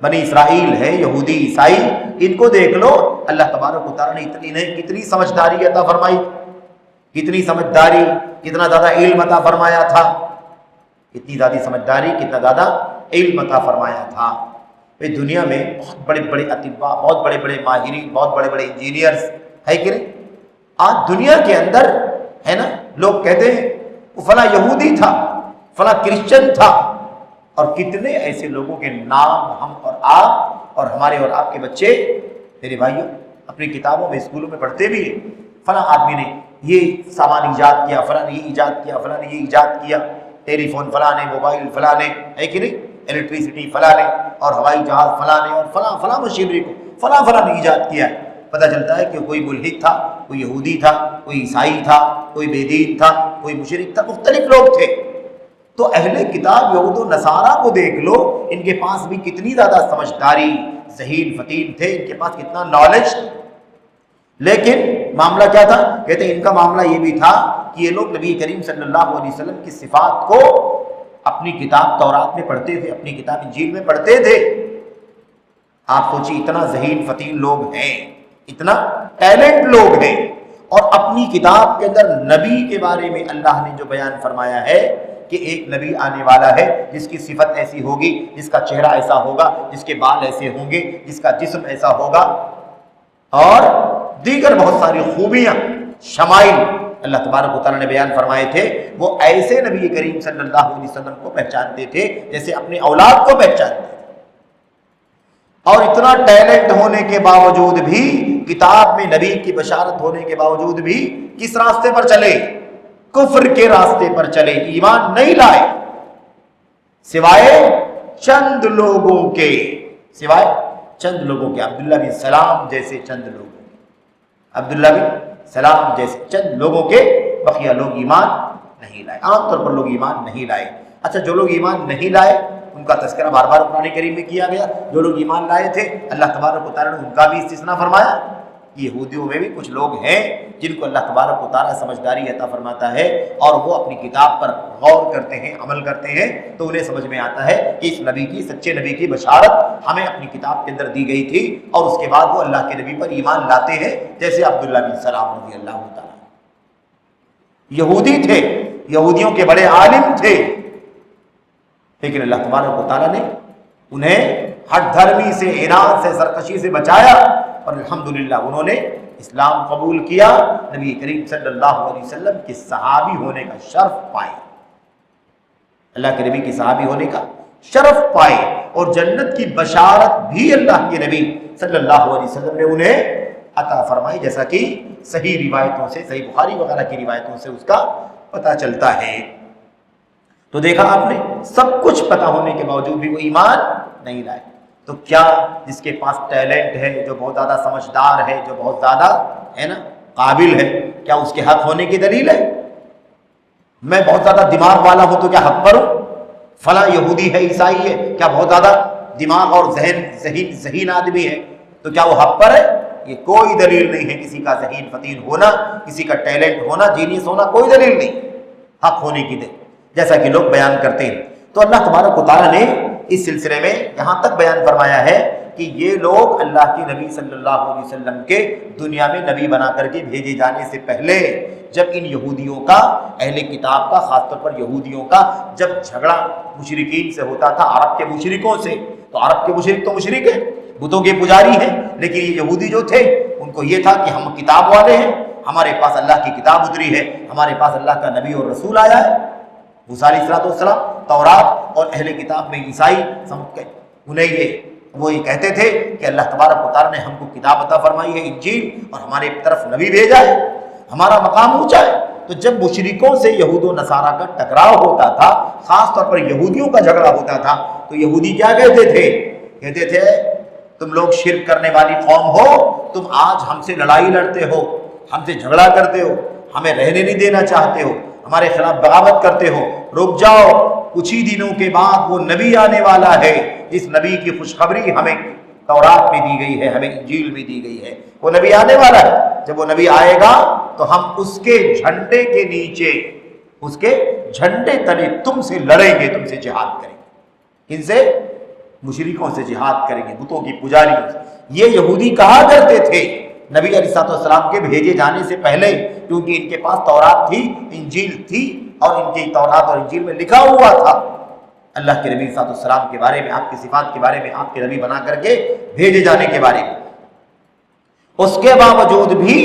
بنی اسرائیل ہے، یہودی، عیسائی، ان کو دیکھ لو، اللہ تبارک و تعالیٰ نے انہیں کتنی سمجھداری عطا فرمائی، کتنی سمجھداری، کتنا زیادہ علم عطا فرمایا تھا، کتنی زیادہ سمجھداری، کتنا زیادہ علم عطا فرمایا تھا۔ دنیا میں بہت بڑے بڑے اطباء، بہت بڑے بڑے ماہرین، بہت بڑے بڑے انجینئرز ہے کہ نہیں، آج دنیا کے اندر ہے نا، لوگ کہتے ہیں وہ فلاں یہودی تھا، فلاں کرسچن تھا، اور کتنے ایسے لوگوں کے نام ہم اور آپ اور ہمارے اور آپ کے بچے، میرے بھائیوں، اپنی کتابوں میں، اسکولوں میں پڑھتے بھی ہیں، فلاں آدمی نے یہ سامان ایجاد کیا، فلاں نے یہ ایجاد کیا، فلاں نے یہ ایجاد کیا، ٹیلی فون فلاں نے، موبائل فلاں نے، ہے کہ نہیں، الیکٹریسٹی فلاں نے، اور ہوائی جہاز فلاں نے، اور فلاں مشینری کو فلاں نے ایجاد کیا ہے۔ پتہ چلتا ہے کہ کوئی ملحد تھا، کوئی یہودی تھا، کوئی عیسائی تھا، کوئی بے دین تھا، کوئی مشرک تھا، مختلف لوگ تھے۔ تو اہل کتاب یہود و نصارہ کو دیکھ لو، ان کے پاس بھی کتنی زیادہ سمجھداری، ذہین فطین تھے، ان کے پاس کتنا نالج، لیکن معاملہ کیا تھا؟ کہتے ہیں ان کا معاملہ یہ بھی تھا کہ یہ لوگ نبی کریم صلی اللہ علیہ وسلم کی صفات کو اپنی کتاب تورات میں پڑھتے تھے، اپنی کتاب انجیل میں پڑھتے تھے۔ آپ سوچیے اتنا ذہین فطین لوگ ہیں، اتنا ٹیلنٹ لوگ ہیں، اور اپنی کتاب کے اندر نبی کے بارے میں اللہ نے جو بیان فرمایا ہے کہ ایک نبی آنے والا ہے جس کی صفت ایسی ہوگی، جس کا چہرہ ایسا ہوگا، جس کے بال ایسے ہوں گے، جس کا جسم ایسا ہوگا، اور دیگر بہت ساری خوبیاں، شمائل اللہ تبارک و تعالیٰ نے بیان فرمائے تھے۔ وہ ایسے نبی کریم صلی اللہ علیہ وسلم کو پہچانتے تھے جیسے اپنے اولاد کو پہچانتے تھے، اور اتنا ٹیلنٹ ہونے کے باوجود بھی، کتاب میں نبی کی بشارت ہونے کے باوجود بھی کس راستے پر چلے؟ کفر کے راستے پر چلے، ایمان نہیں لائے، سوائے چند لوگوں کے، سوائے چند لوگوں کے، عبداللہ بن سلام جیسے چند لوگوں کے، عبداللہ بن سلام جیسے چند لوگوں کے، بقیہ لوگ ایمان نہیں لائے۔ عام طور پر لوگ ایمان نہیں لائے۔ اچھا، جو لوگ ایمان نہیں لائے ان کا تذکرہ بار بار قرآن کریم میں کیا گیا۔ جو لوگ ایمان لائے تھے اللہ تبارک و تعالیٰ نے ان کا بھی استثناء فرمایا۔ یہودیوں میں بھی کچھ لوگ ہیں جن کو اللہ تبارک و تعالیٰ سمجھداری عطا فرماتا ہے، اور وہ اپنی کتاب پر غور کرتے ہیں، عمل کرتے ہیں، تو انہیں سمجھ میں آتا ہے کہ اس نبی کی، سچے نبی کی بشارت ہمیں اپنی کتاب کے اندر دی گئی تھی، اور اس کے بعد وہ اللہ کے نبی پر ایمان لاتے ہیں، جیسے عبداللہ بن سلام رضی اللہ تعالیٰ۔ یہودی تھے، یہودیوں کے بڑے عالم تھے، لیکن اللہ تبارک و تعالیٰ نے انہیں ہٹ دھرمی سے، عناد سے، سرکشی سے بچایا، اور الحمدللہ انہوں نے اسلام قبول کیا، نبی کریم صلی اللہ علیہ وسلم کے صحابی ہونے کا شرف پائے، اللہ کے نبی کے صحابی ہونے کا شرف پائے، اور جنت کی بشارت بھی اللہ کے نبی صلی اللہ علیہ وسلم نے انہیں عطا فرمائی، جیسا کہ صحیح روایتوں سے، صحیح بخاری وغیرہ کی روایتوں سے اس کا پتہ چلتا ہے۔ تو دیکھا آپ نے، سب کچھ پتہ ہونے کے باوجود بھی وہ ایمان نہیں لائے۔ تو کیا جس کے پاس ٹیلنٹ ہے، جو بہت زیادہ سمجھدار ہے، جو بہت زیادہ ہے نا قابل ہے، کیا اس کے حق ہونے کی دلیل ہے؟ میں بہت زیادہ دماغ والا ہوں تو کیا حق پر ہوں؟ فلاں یہودی ہے، عیسائی ہے، کیا بہت زیادہ دماغ اور ذہین آدمی ہے تو کیا وہ حق پر ہے؟ یہ کوئی دلیل نہیں ہے کسی کا ذہین فطین ہونا، کسی کا ٹیلنٹ ہونا، جینیس ہونا، کوئی دلیل نہیں حق ہونے کی دلیل، جیسا کہ لوگ بیان کرتے ہیں۔ تو اللہ تبارک و تعالیٰ نے اس سلسلے میں یہاں تک بیان فرمایا ہے کہ یہ لوگ اللہ کے نبی صلی اللہ علیہ وسلم کے دنیا میں نبی بنا کر کے بھیجے جانے سے پہلے، جب ان یہودیوں کا، اہل کتاب کا، خاص طور پر یہودیوں کا جب جھگڑا مشرکین سے ہوتا تھا، عرب کے مشرکوں سے، تو عرب کے مشرک تو مشرک ہیں، بتوں کے پجاری ہیں، لیکن یہ یہودی جو تھے ان کو یہ تھا کہ ہم کتاب والے ہیں، ہمارے پاس اللہ کی کتاب اتری ہے، ہمارے پاس اللہ کا نبی اور رسول آیا ہے، موسیٰ علیہ السلام، تورات اور اہل کتاب میں عیسائی سمجھ گئے، انہیں وہ یہ کہتے تھے کہ اللہ تبارک و تعالیٰ نے ہم کو کتاب عطا فرمائی ہے، انجیل، اور ہمارے طرف نبی بھیجا ہے، ہمارا مقام اونچا ہے۔ تو جب مشرکوں سے یہود و نصارہ کا ٹکراؤ ہوتا تھا، خاص طور پر یہودیوں کا جھگڑا ہوتا تھا، تو یہودی کیا کہتے تھے؟ کہتے تھے تم لوگ شرک کرنے والی قوم ہو، تم آج ہم سے لڑائی لڑتے ہو، ہم سے جھگڑا کرتے ہو، ہمیں رہنے نہیں دینا چاہتے ہو، ہمارے خلاف بغاوت کرتے ہو، رک جاؤ، کچھ ہی دنوں کے بعد وہ نبی آنے والا ہے، جس نبی کی خوشخبری ہمیں تورات میں دی گئی ہے، ہمیں انجیل میں دی گئی ہے، وہ نبی آنے والا ہے، جب وہ نبی آئے گا تو ہم اس کے جھنڈے کے نیچے، اس کے جھنڈے تلے تم سے لڑیں گے، تم سے جہاد کریں گے، ان سے، مشرکوں سے جہاد کریں گے، بتوں کی پجاریوں سے۔ یہ یہودی کہا کرتے تھے نبی علیہ السلام کے بھیجے جانے سے پہلے، کیونکہ ان کے پاس تورات تھی، انجیل تھی، اور ان کی تورات اور انجیل میں لکھا ہوا تھا اللہ کے نبی صلی اللہ علیہ وسلم کے بارے میں، آپ کی صفات کے بارے میں، آپ کے نبی بنا کر کے بھیجے جانے کے بارے میں۔ اس کے باوجود بھی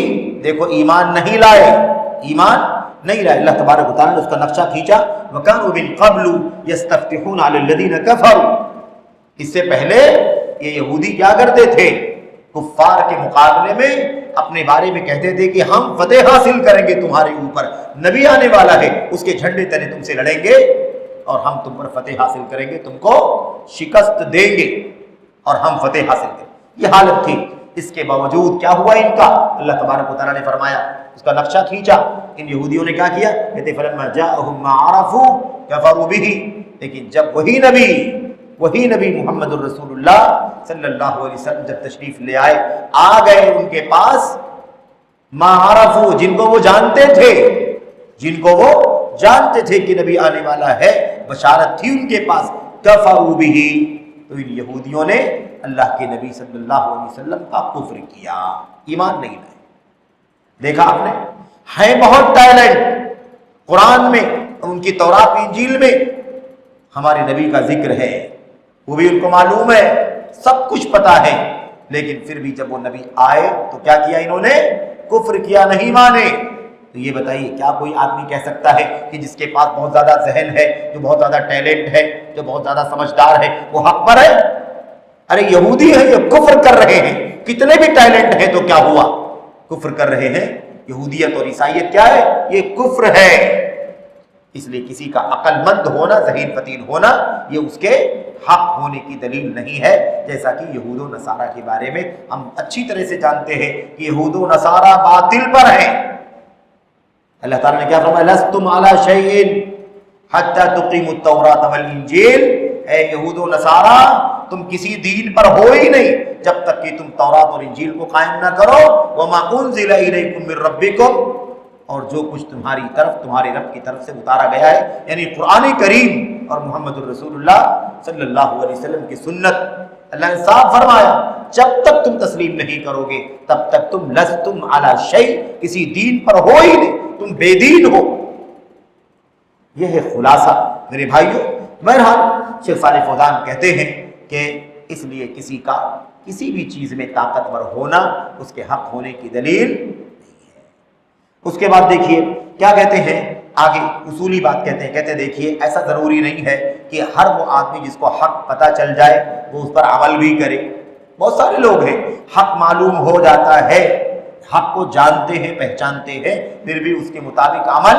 دیکھو ایمان نہیں لائے، ایمان نہیں لائے۔ اللہ تبارک و تعالیٰ نے اس کا نقشہ کھینچا، وَكَانُوا مِن قَبْلُ يَسْتَفْتِحُونَ عَلَى الَّذِينَ كَفَرُوا۔ اس سے پہلے یہ یہودی کیا کرتے تھے؟ کفار کے مقابلے میں اپنے بارے میں کہتے تھے کہ ہم فتح حاصل کریں گے تمہارے اوپر، نبی آنے والا ہے، اس کے جھنڈے تلے تم سے لڑیں گے اور ہم تم پر فتح حاصل کریں گے، تم کو شکست دیں گے اور ہم فتح حاصل کریں گے۔ یہ حالت تھی۔ اس کے باوجود کیا ہوا ان کا؟ اللہ تبارک و تعالیٰ نے فرمایا، اس کا نقشہ کھینچا، ان یہودیوں نے کیا کیا؟ کہتے فلما جاءہم ما عرفوا کفروا بہ، لیکن جب وہی نبی محمد الرسول اللہ صلی اللہ علیہ وسلم جب تشریف لے آئے، آ گئے ان کے پاس، ما عرفوا، جن کو وہ جانتے تھے کہ نبی آنے والا ہے، بشارت تھی ان کے پاس، کفروا بہ، تو ان یہودیوں نے اللہ کے نبی صلی اللہ علیہ وسلم کا کفر کیا۔ ایمان نہیں لائے۔ دیکھا آپ نے، ہے بہت ٹیلنٹ قرآن میں، ان کی تورات انجیل میں ہمارے نبی کا ذکر ہے، وہ بھی ان کو معلوم ہے، سب کچھ پتا ہے، لیکن پھر بھی جب وہ نبی آئے تو کیا کیا انہوں نے؟ کفر کیا، نہیں مانے۔ تو یہ بتائیے کیا کوئی آدمی کہہ سکتا ہے کہ جس کے پاس بہت زیادہ ذہن ہے، جو بہت زیادہ ٹیلنٹ ہے، جو بہت زیادہ سمجھدار ہے، وہ حق پر ہے؟ ارے یہودی ہیں، یہ کفر کر رہے ہیں، کتنے بھی ٹیلنٹ ہیں تو کیا ہوا؟ کفر کر رہے ہیں۔ یہودیت اور عیسائیت کیا ہے؟ یہ کفر ہے۔ اس لیے کسی کا عقل مند ہونا، ذہین فتیل ہونا، یہ اس کے حق ہونے کی دلیل نہیں ہے، جیسا کہ یہود و نصارہ کے بارے میں ہم اچھی طرح سے جانتے ہیں کہ یہود و نصارہ باطل پر ہیں۔ اللہ تعالیٰ نے کیا فرمایا؟ لستم علی شیء حتی تقیموا التوراۃ والانجیل، اے یہود و نصارہ تم کسی دین پر ہو ہی نہیں جب تک کہ تم تورات اور انجیل کو قائم نہ کرو۔ وما انزل الیکم من ربکم، اور جو کچھ تمہاری طرف، تمہارے رب کی طرف سے اتارا گیا ہے، یعنی قرآن کریم اور محمد الرسول اللہ صلی اللہ علیہ وسلم کی سنت۔ اللہ نے صاف فرمایا جب تک تم تسلیم نہیں کرو گے تب تک تم لستم علی شیء، کسی دین پر ہو ہی نہیں، تم بے دین ہو۔ یہ ہے خلاصہ میرے بھائیوں۔ بہرحال شیخ صالح فوزان کہتے ہیں کہ اس لیے کسی کا کسی بھی چیز میں طاقتور ہونا اس کے حق ہونے کی دلیل نہیں ہے۔ اس کے بعد دیکھیے کیا کہتے ہیں آگے، اصولی بات کہتے ہیں دیکھیے ایسا ضروری نہیں ہے کہ ہر وہ آدمی جس کو حق پتہ چل جائے وہ اس پر عمل بھی کرے۔ بہت سارے لوگ ہیں حق معلوم ہو جاتا ہے، حق کو جانتے ہیں، پہچانتے ہیں، پھر بھی اس کے مطابق عمل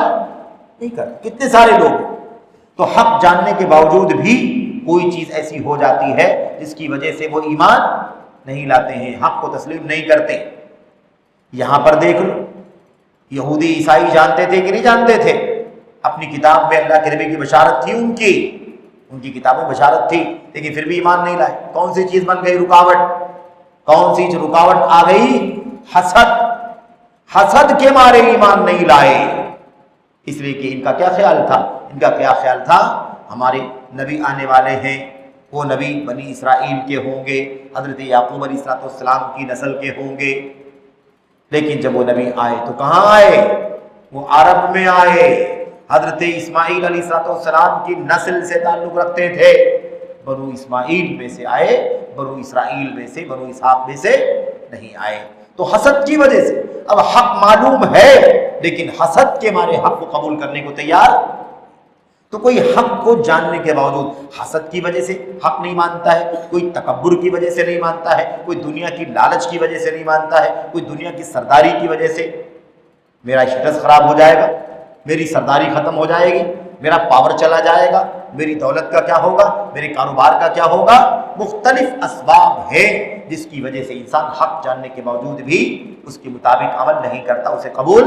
نہیں کرتے۔ کتنے سارے لوگ ہیں۔ تو حق جاننے کے باوجود بھی کوئی چیز ایسی ہو جاتی ہے جس کی وجہ سے وہ ایمان نہیں لاتے ہیں، حق کو تسلیم نہیں کرتے۔ یہاں پر دیکھ لو، یہودی عیسائی جانتے تھے کہ نہیں جانتے تھے؟ اپنی کتاب میں اللہ کے نبی کی بشارت تھی، ان کی کتاب میں بشارت تھی، لیکن پھر بھی ایمان نہیں لائے۔ کون سی چیز بن گئی رکاوٹ؟ کون سی رکاوٹ آ گئی؟ حسد کے مارے ایمان نہیں لائے۔ اس لیے کہ ان کا کیا خیال تھا؟ ان کا کیا خیال تھا؟ ہمارے نبی آنے والے ہیں، وہ نبی بنی اسرائیل کے ہوں گے، حضرت یعقوب علیہ السلام کی نسل کے ہوں گے۔ لیکن جب وہ نبی آئے تو کہاں آئے؟ وہ عرب میں آئے، حضرت اسماعیل علیہ السلام کی نسل سے تعلق رکھتے تھے، بنو اسماعیل میں سے آئے، بنو اسرائیل میں سے، بنو اسحاق میں سے نہیں آئے۔ تو حسد کی وجہ سے اب حق معلوم ہے لیکن حسد کے مارے حق کو قبول کرنے کو تیار۔ تو کوئی حق کو جاننے کے باوجود حسد کی وجہ سے حق نہیں مانتا ہے، کوئی تکبر کی وجہ سے نہیں مانتا ہے، کوئی دنیا کی لالچ کی وجہ سے نہیں مانتا ہے، کوئی دنیا کی سرداری کی وجہ سے میرا اسٹیٹس خراب ہو جائے گا، میری سرداری ختم ہو جائے گی، میرا پاور چلا جائے گا، میری دولت کا کیا ہوگا، میرے کاروبار کا کیا ہوگا۔ مختلف اسباب ہیں جس کی وجہ سے انسان حق جاننے کے باوجود بھی اس کے مطابق عمل نہیں کرتا، اسے قبول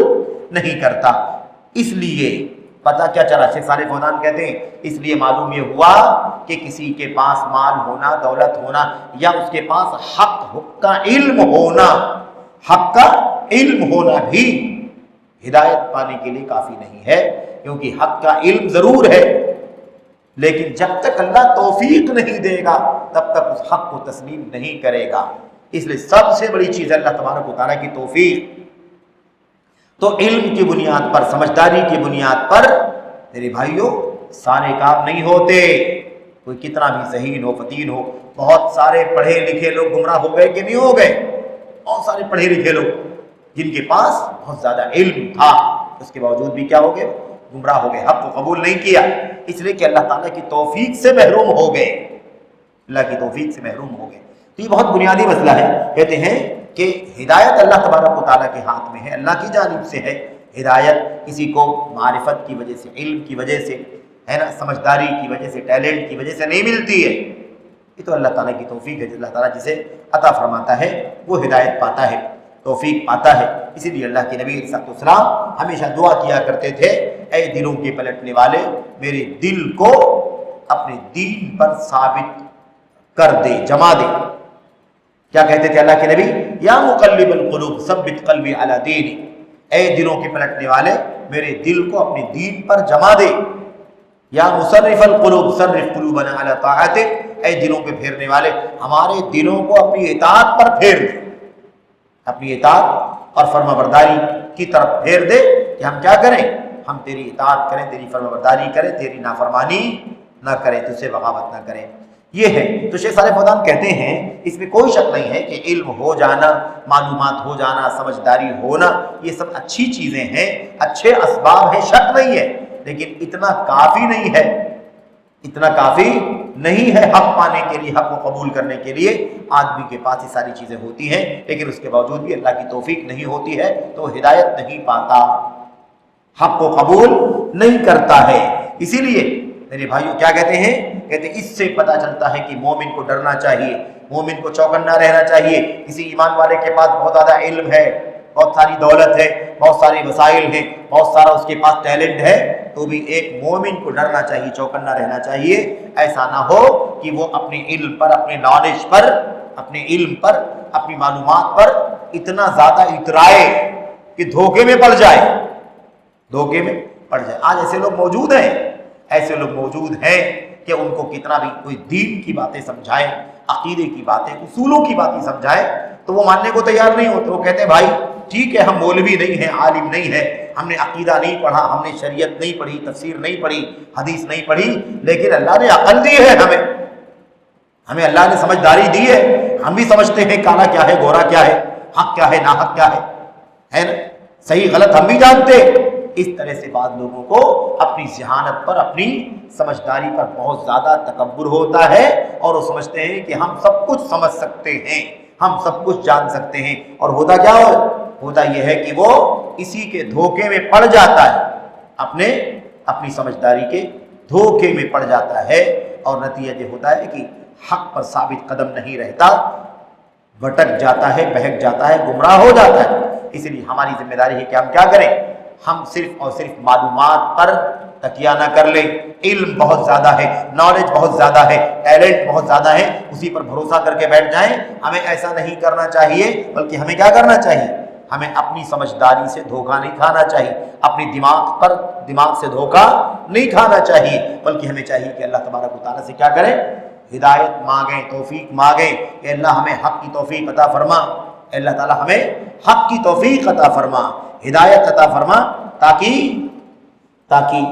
نہیں کرتا۔ اس لیے پتہ کیا چلا؟ شیخ صالح فوزان کہتے ہیں اس لیے معلوم یہ ہوا کہ کسی کے پاس مال ہونا، دولت ہونا، یا اس کے پاس حق کا علم ہونا، حق کا علم ہونا بھی ہدایت پانے کے لیے کافی نہیں ہے، کیونکہ حق کا علم ضرور ہے لیکن جب تک اللہ توفیق نہیں دے گا تب تک اس حق کو تسلیم نہیں کرے گا۔ اس لیے سب سے بڑی چیز ہے اللہ تبارک و تعالیٰ کی توفیق۔ تو علم کی بنیاد پر، سمجھداری کی بنیاد پر میرے بھائیوں سارے کام نہیں ہوتے۔ کوئی کتنا بھی ذہین ہو، فتین ہو، بہت سارے پڑھے لکھے لوگ گمراہ ہو گئے کہ نہیں ہو گئے؟ بہت سارے پڑھے لکھے لوگ جن کے پاس بہت زیادہ علم تھا اس کے باوجود بھی کیا ہو گئے؟ گمراہ ہو گئے، حق کو قبول نہیں کیا، اس لیے کہ اللہ تعالیٰ کی توفیق سے محروم ہو گئے، اللہ کی توفیق سے محروم ہو گئے۔ تو یہ بہت بنیادی مسئلہ ہے۔ کہتے ہیں کہ ہدایت اللہ تبارک و تعالیٰ کے ہاتھ میں ہے، اللہ کی جانب سے ہے۔ ہدایت کسی کو معرفت کی وجہ سے، علم کی وجہ سے، ہے نا، سمجھداری کی وجہ سے، ٹیلنٹ کی وجہ سے نہیں ملتی ہے، یہ تو اللہ تعالیٰ کی توفیق ہے۔ اللہ تعالیٰ جسے عطا فرماتا ہے وہ ہدایت پاتا ہے، توفیق پاتا ہے۔ اسی لیے اللہ کے نبی علیہ السلام ہمیشہ دعا کیا کرتے تھے، اے دلوں کے پلٹنے والے میرے دل کو اپنے دین پر ثابت کر دے، جما دے۔ کیا کہتے تھے اللہ کے نبی؟ یا مقلب القلوب ثبت قلبی علی دینک، اے دلوں کے پلٹنے والے میرے دل کو اپنے دین پر جما دے۔ یا مصرف القلوب صرف قلوبنا علی طاعتک، اے دلوں کے پھیرنے والے ہمارے دلوں کو اپنی اطاعت پر پھیر دے۔ اپنی اطاعت اور فرما برداری کی طرف پھیر دے کہ ہم کیا کریں، ہم تیری اطاعت کریں، تیری فرما برداری کریں، تیری نافرمانی نہ کریں، تجھ سے بغاوت نہ کریں۔ یہ ہے تو شیخ صالح فوزان کہتے ہیں اس میں کوئی شک نہیں ہے کہ علم ہو جانا، معلومات ہو جانا، سمجھداری ہونا، یہ سب اچھی چیزیں ہیں، اچھے اسباب ہیں، شک نہیں ہے، لیکن اتنا کافی نہیں ہے، اتنا کافی نہیں ہے حق پانے کے لیے، حق کو قبول کرنے کے لیے۔ آدمی کے پاس یہ ساری چیزیں ہوتی ہیں لیکن اس کے باوجود بھی اللہ کی توفیق نہیں ہوتی ہے تو وہ ہدایت نہیں پاتا، حق کو قبول نہیں کرتا ہے۔ اسی لیے میرے بھائیوں کیا کہتے ہیں، کہتے ہیں اس سے پتہ چلتا ہے کہ مومن کو ڈرنا چاہیے، مومن کو چوکنا رہنا چاہیے۔ کسی ایمان والے کے پاس بہت زیادہ علم ہے، بہت ساری دولت ہے، بہت سارے وسائل ہیں، بہت سارا اس کے پاس ٹیلنٹ ہے، تو بھی ایک مومن کو ڈرنا چاہیے، چوکنا رہنا چاہیے۔ ایسا نہ ہو کہ وہ اپنے علم پر، اپنے نالج پر، اپنے علم پر، اپنی معلومات پر اتنا زیادہ اترائے کہ دھوکے میں پڑ جائے، دھوکے میں پڑ جائے۔ آج ایسے لوگ موجود ہیں، ایسے لوگ موجود ہیں کہ ان کو کتنا بھی کوئی دین کی باتیں سمجھائے، عقیدے کی باتیں، اصولوں کی باتیں سمجھائے تو وہ ماننے کو تیار نہیں ہوتے۔ وہ کہتے ہیں بھائی ٹھیک ہے، ہم مولوی نہیں ہیں، عالم نہیں ہیں، ہم نے عقیدہ نہیں پڑھا، ہم نے شریعت نہیں پڑھی، تفسیر نہیں پڑھی، حدیث نہیں پڑھی، لیکن اللہ نے عقل دی ہے، ہمیں اللہ نے سمجھداری دی ہے، ہم بھی سمجھتے ہیں کالا کیا ہے، گورا کیا ہے، حق کیا ہے، ناحق کیا ہے نا، صحیح غلط ہم بھی جانتے۔ اس طرح سے بعض لوگوں کو اپنی ذہانت پر، اپنی سمجھداری پر بہت زیادہ تکبر ہوتا ہے اور وہ سمجھتے ہیں کہ ہم سب کچھ سمجھ سکتے ہیں، ہم سب کچھ جان سکتے ہیں، اور ہوتا کیا ہوتا یہ ہے کہ وہ اسی کے دھوکے میں پڑ جاتا ہے، اپنی سمجھداری کے دھوکے میں پڑ جاتا ہے، اور نتیجہ یہ ہوتا ہے کہ حق پر ثابت قدم نہیں رہتا، بھٹک جاتا ہے، بہک جاتا ہے، گمراہ ہو جاتا ہے۔ اس لیے ہماری ذمہ داری ہے کہ ہم کیا کریں، ہم صرف اور صرف معلومات پر تکیہ نہ کر لیں۔ علم بہت زیادہ ہے، نالج بہت زیادہ ہے، ٹیلنٹ بہت زیادہ ہے، اسی پر بھروسہ کر کے بیٹھ جائیں، ہمیں ایسا نہیں کرنا چاہیے، بلکہ ہمیں کیا کرنا چاہیے، ہمیں اپنی سمجھداری سے دھوکہ نہیں کھانا چاہیے، اپنی دماغ سے دھوکہ نہیں کھانا چاہیے، بلکہ ہمیں چاہیے کہ اللہ تبارک و تعالیٰ سے کیا کریں، ہدایت مانگیں، توفیق مانگیں کہ اللہ ہمیں حق کی توفیق عطا فرما، اللہ تعالیٰ ہمیں حق کی توفیق عطا فرما، ہدایت عطا فرما، تاکہ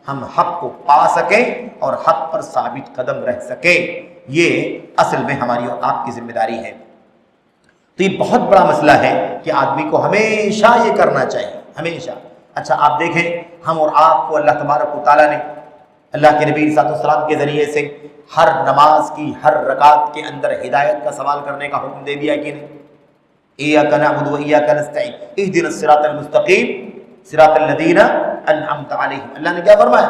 ہم حق کو پا سکیں اور حق پر ثابت قدم رہ سکیں۔ یہ اصل میں ہماری اور آپ کی ذمہ داری ہے۔ تو یہ بہت بڑا مسئلہ ہے کہ آدمی کو ہمیشہ یہ کرنا چاہیے، ہمیشہ۔ اچھا آپ دیکھیں، ہم اور آپ کو اللہ تبارک و تعالیٰ نے اللہ کے نبی صلی اللہ علیہ وسلم کے ذریعے سے ہر نماز کی ہر رکعت کے اندر ہدایت کا سوال کرنے کا حکم دے دیا کہ نہیں؟ ایاک نعبد و ایاک نستعین اہدنا الصراط المستقیم صراط الذین انعمت علیہم۔ اللہ نے کیا فرمایا؟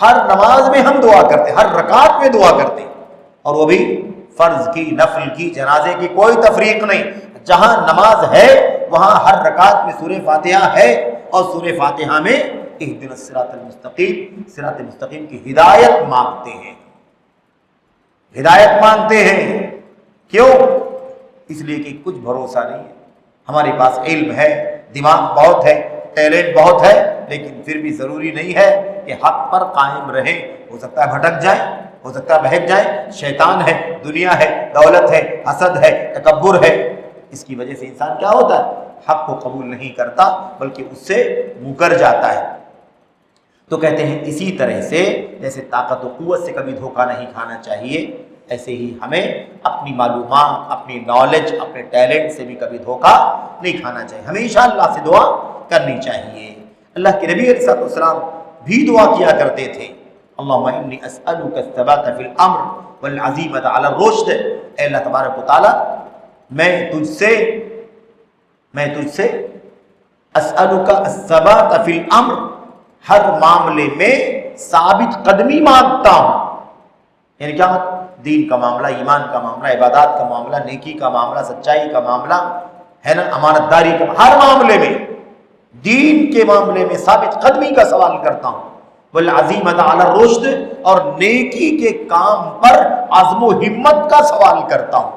ہر نماز میں ہم دعا کرتے، ہر رکعت میں دعا کرتے، اور وہ بھی فرض کی، نفل کی، جنازے کی، کوئی تفریق نہیں۔ جہاں نماز ہے وہاں ہر رکعت میں سورہ فاتحہ ہے، اور سورہ فاتحہ میں اہدنا الصراط المستقیم، صراط مستقیم کی ہدایت مانگتے ہیں، ہدایت مانگتے ہیں۔ کیوں؟ اس لیے کہ کچھ بھروسہ نہیں ہے، ہمارے پاس علم ہے، دماغ بہت ہے، ٹیلنٹ بہت ہے، لیکن پھر بھی ضروری نہیں ہے کہ حق پر قائم رہے، ہو سکتا ہے بھٹک جائیں، ہو سکتا ہے بہک جائیں، شیطان ہے، دنیا ہے، دولت ہے، حسد ہے، تکبر ہے، اس کی وجہ سے انسان کیا ہوتا ہے، حق کو قبول نہیں کرتا بلکہ اس سے مکر جاتا ہے۔ تو کہتے ہیں اسی طرح سے جیسے طاقت و قوت سے کبھی دھوکہ نہیں کھانا چاہیے، ایسے ہی ہمیں اپنی معلومات، اپنی نالج، اپنے ٹیلنٹ سے بھی کبھی دھوکہ نہیں کھانا چاہیے، ہمیشہ اللہ سے دعا کرنی چاہیے۔ اللہ کے نبی علیہ السلام بھی دعا کیا کرتے تھے، اللہم انی اسألک الثبات فی الامر والعزیمۃ علی الرشد۔ اے اللہ تبارک و تعالی، میں تجھ سے اسألک الثبات فی الامر، ہر معاملے میں ثابت قدمی مانگتا ہوں۔ یعنی کیا مطلب؟ دین کا معاملہ، ایمان کا معاملہ، عبادات کا معاملہ، نیکی کا معاملہ، سچائی کا معاملہ ہے نا، امانت داری کا، ہر معاملے میں، دین کے معاملے میں ثابت قدمی کا سوال کرتا ہوں، والعزیمۃ علی الرشد، اور نیکی کے کام پر عزم و ہمت کا سوال کرتا ہوں۔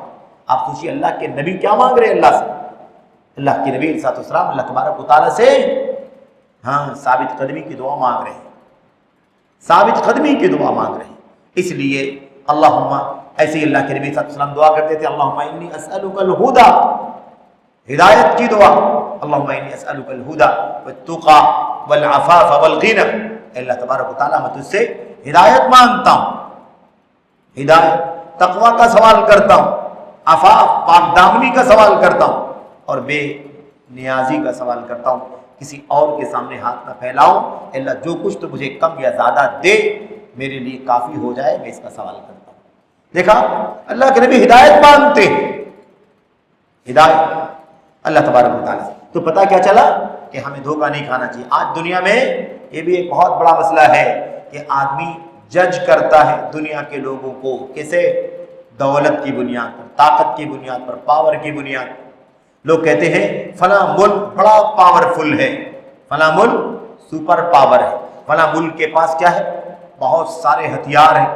آپ سوچیے اللہ کے نبی کیا مانگ رہے ہیں اللہ سے؟ اللہ کے نبی علیہ السلام اللہ تبارک و تعالیٰ سے ثابت قدمی کی دعا مانگ رہے ہیں، ثابت قدمی کی دعا مانگ رہے ہیں۔ اس لیے اللہم، ایسے ہی اللہ کے نبی صلی اللہ علیہ وسلم دعا کرتے تھے، اللہم انی اسألک الہدی، ہدایت کی دعا، اللہم انی اسألک الہدی والتقی والعفاف والغنی، اے اللہ تبارک و تعالیٰ میں تجھ سے ہدایت مانگتا ہوں، ہدایت تقوی کا سوال کرتا ہوں، عفاف پاک دامنی کا سوال کرتا ہوں، اور بے نیازی کا سوال کرتا ہوں، کسی اور کے سامنے ہاتھ نہ پھیلاؤں، اے اللہ جو کچھ تو مجھے کم یا زیادہ دے میرے لیے کافی ہو جائے، میں اس کا سوال کرتا ہوں۔ دیکھا اللہ کے نبی ہدایت مانگتے ہیں، ہدایت اللہ تبارک و تعالیٰ سے۔ تو پتہ کیا چلا کہ ہمیں دھوکہ نہیں کھانا چاہیے۔ آج دنیا میں یہ بھی ایک بہت بڑا مسئلہ ہے کہ آدمی جج کرتا ہے دنیا کے لوگوں کو کیسے؟ دولت کی بنیاد پر، طاقت کی بنیاد پر، پاور کی بنیاد پر۔ لوگ کہتے ہیں فلاں ملک بڑا پاورفل ہے، فلاں ملک سپر پاور ہے، فلاں ملک کے پاس کیا ہے؟ بہت سارے ہتھیار ہیں،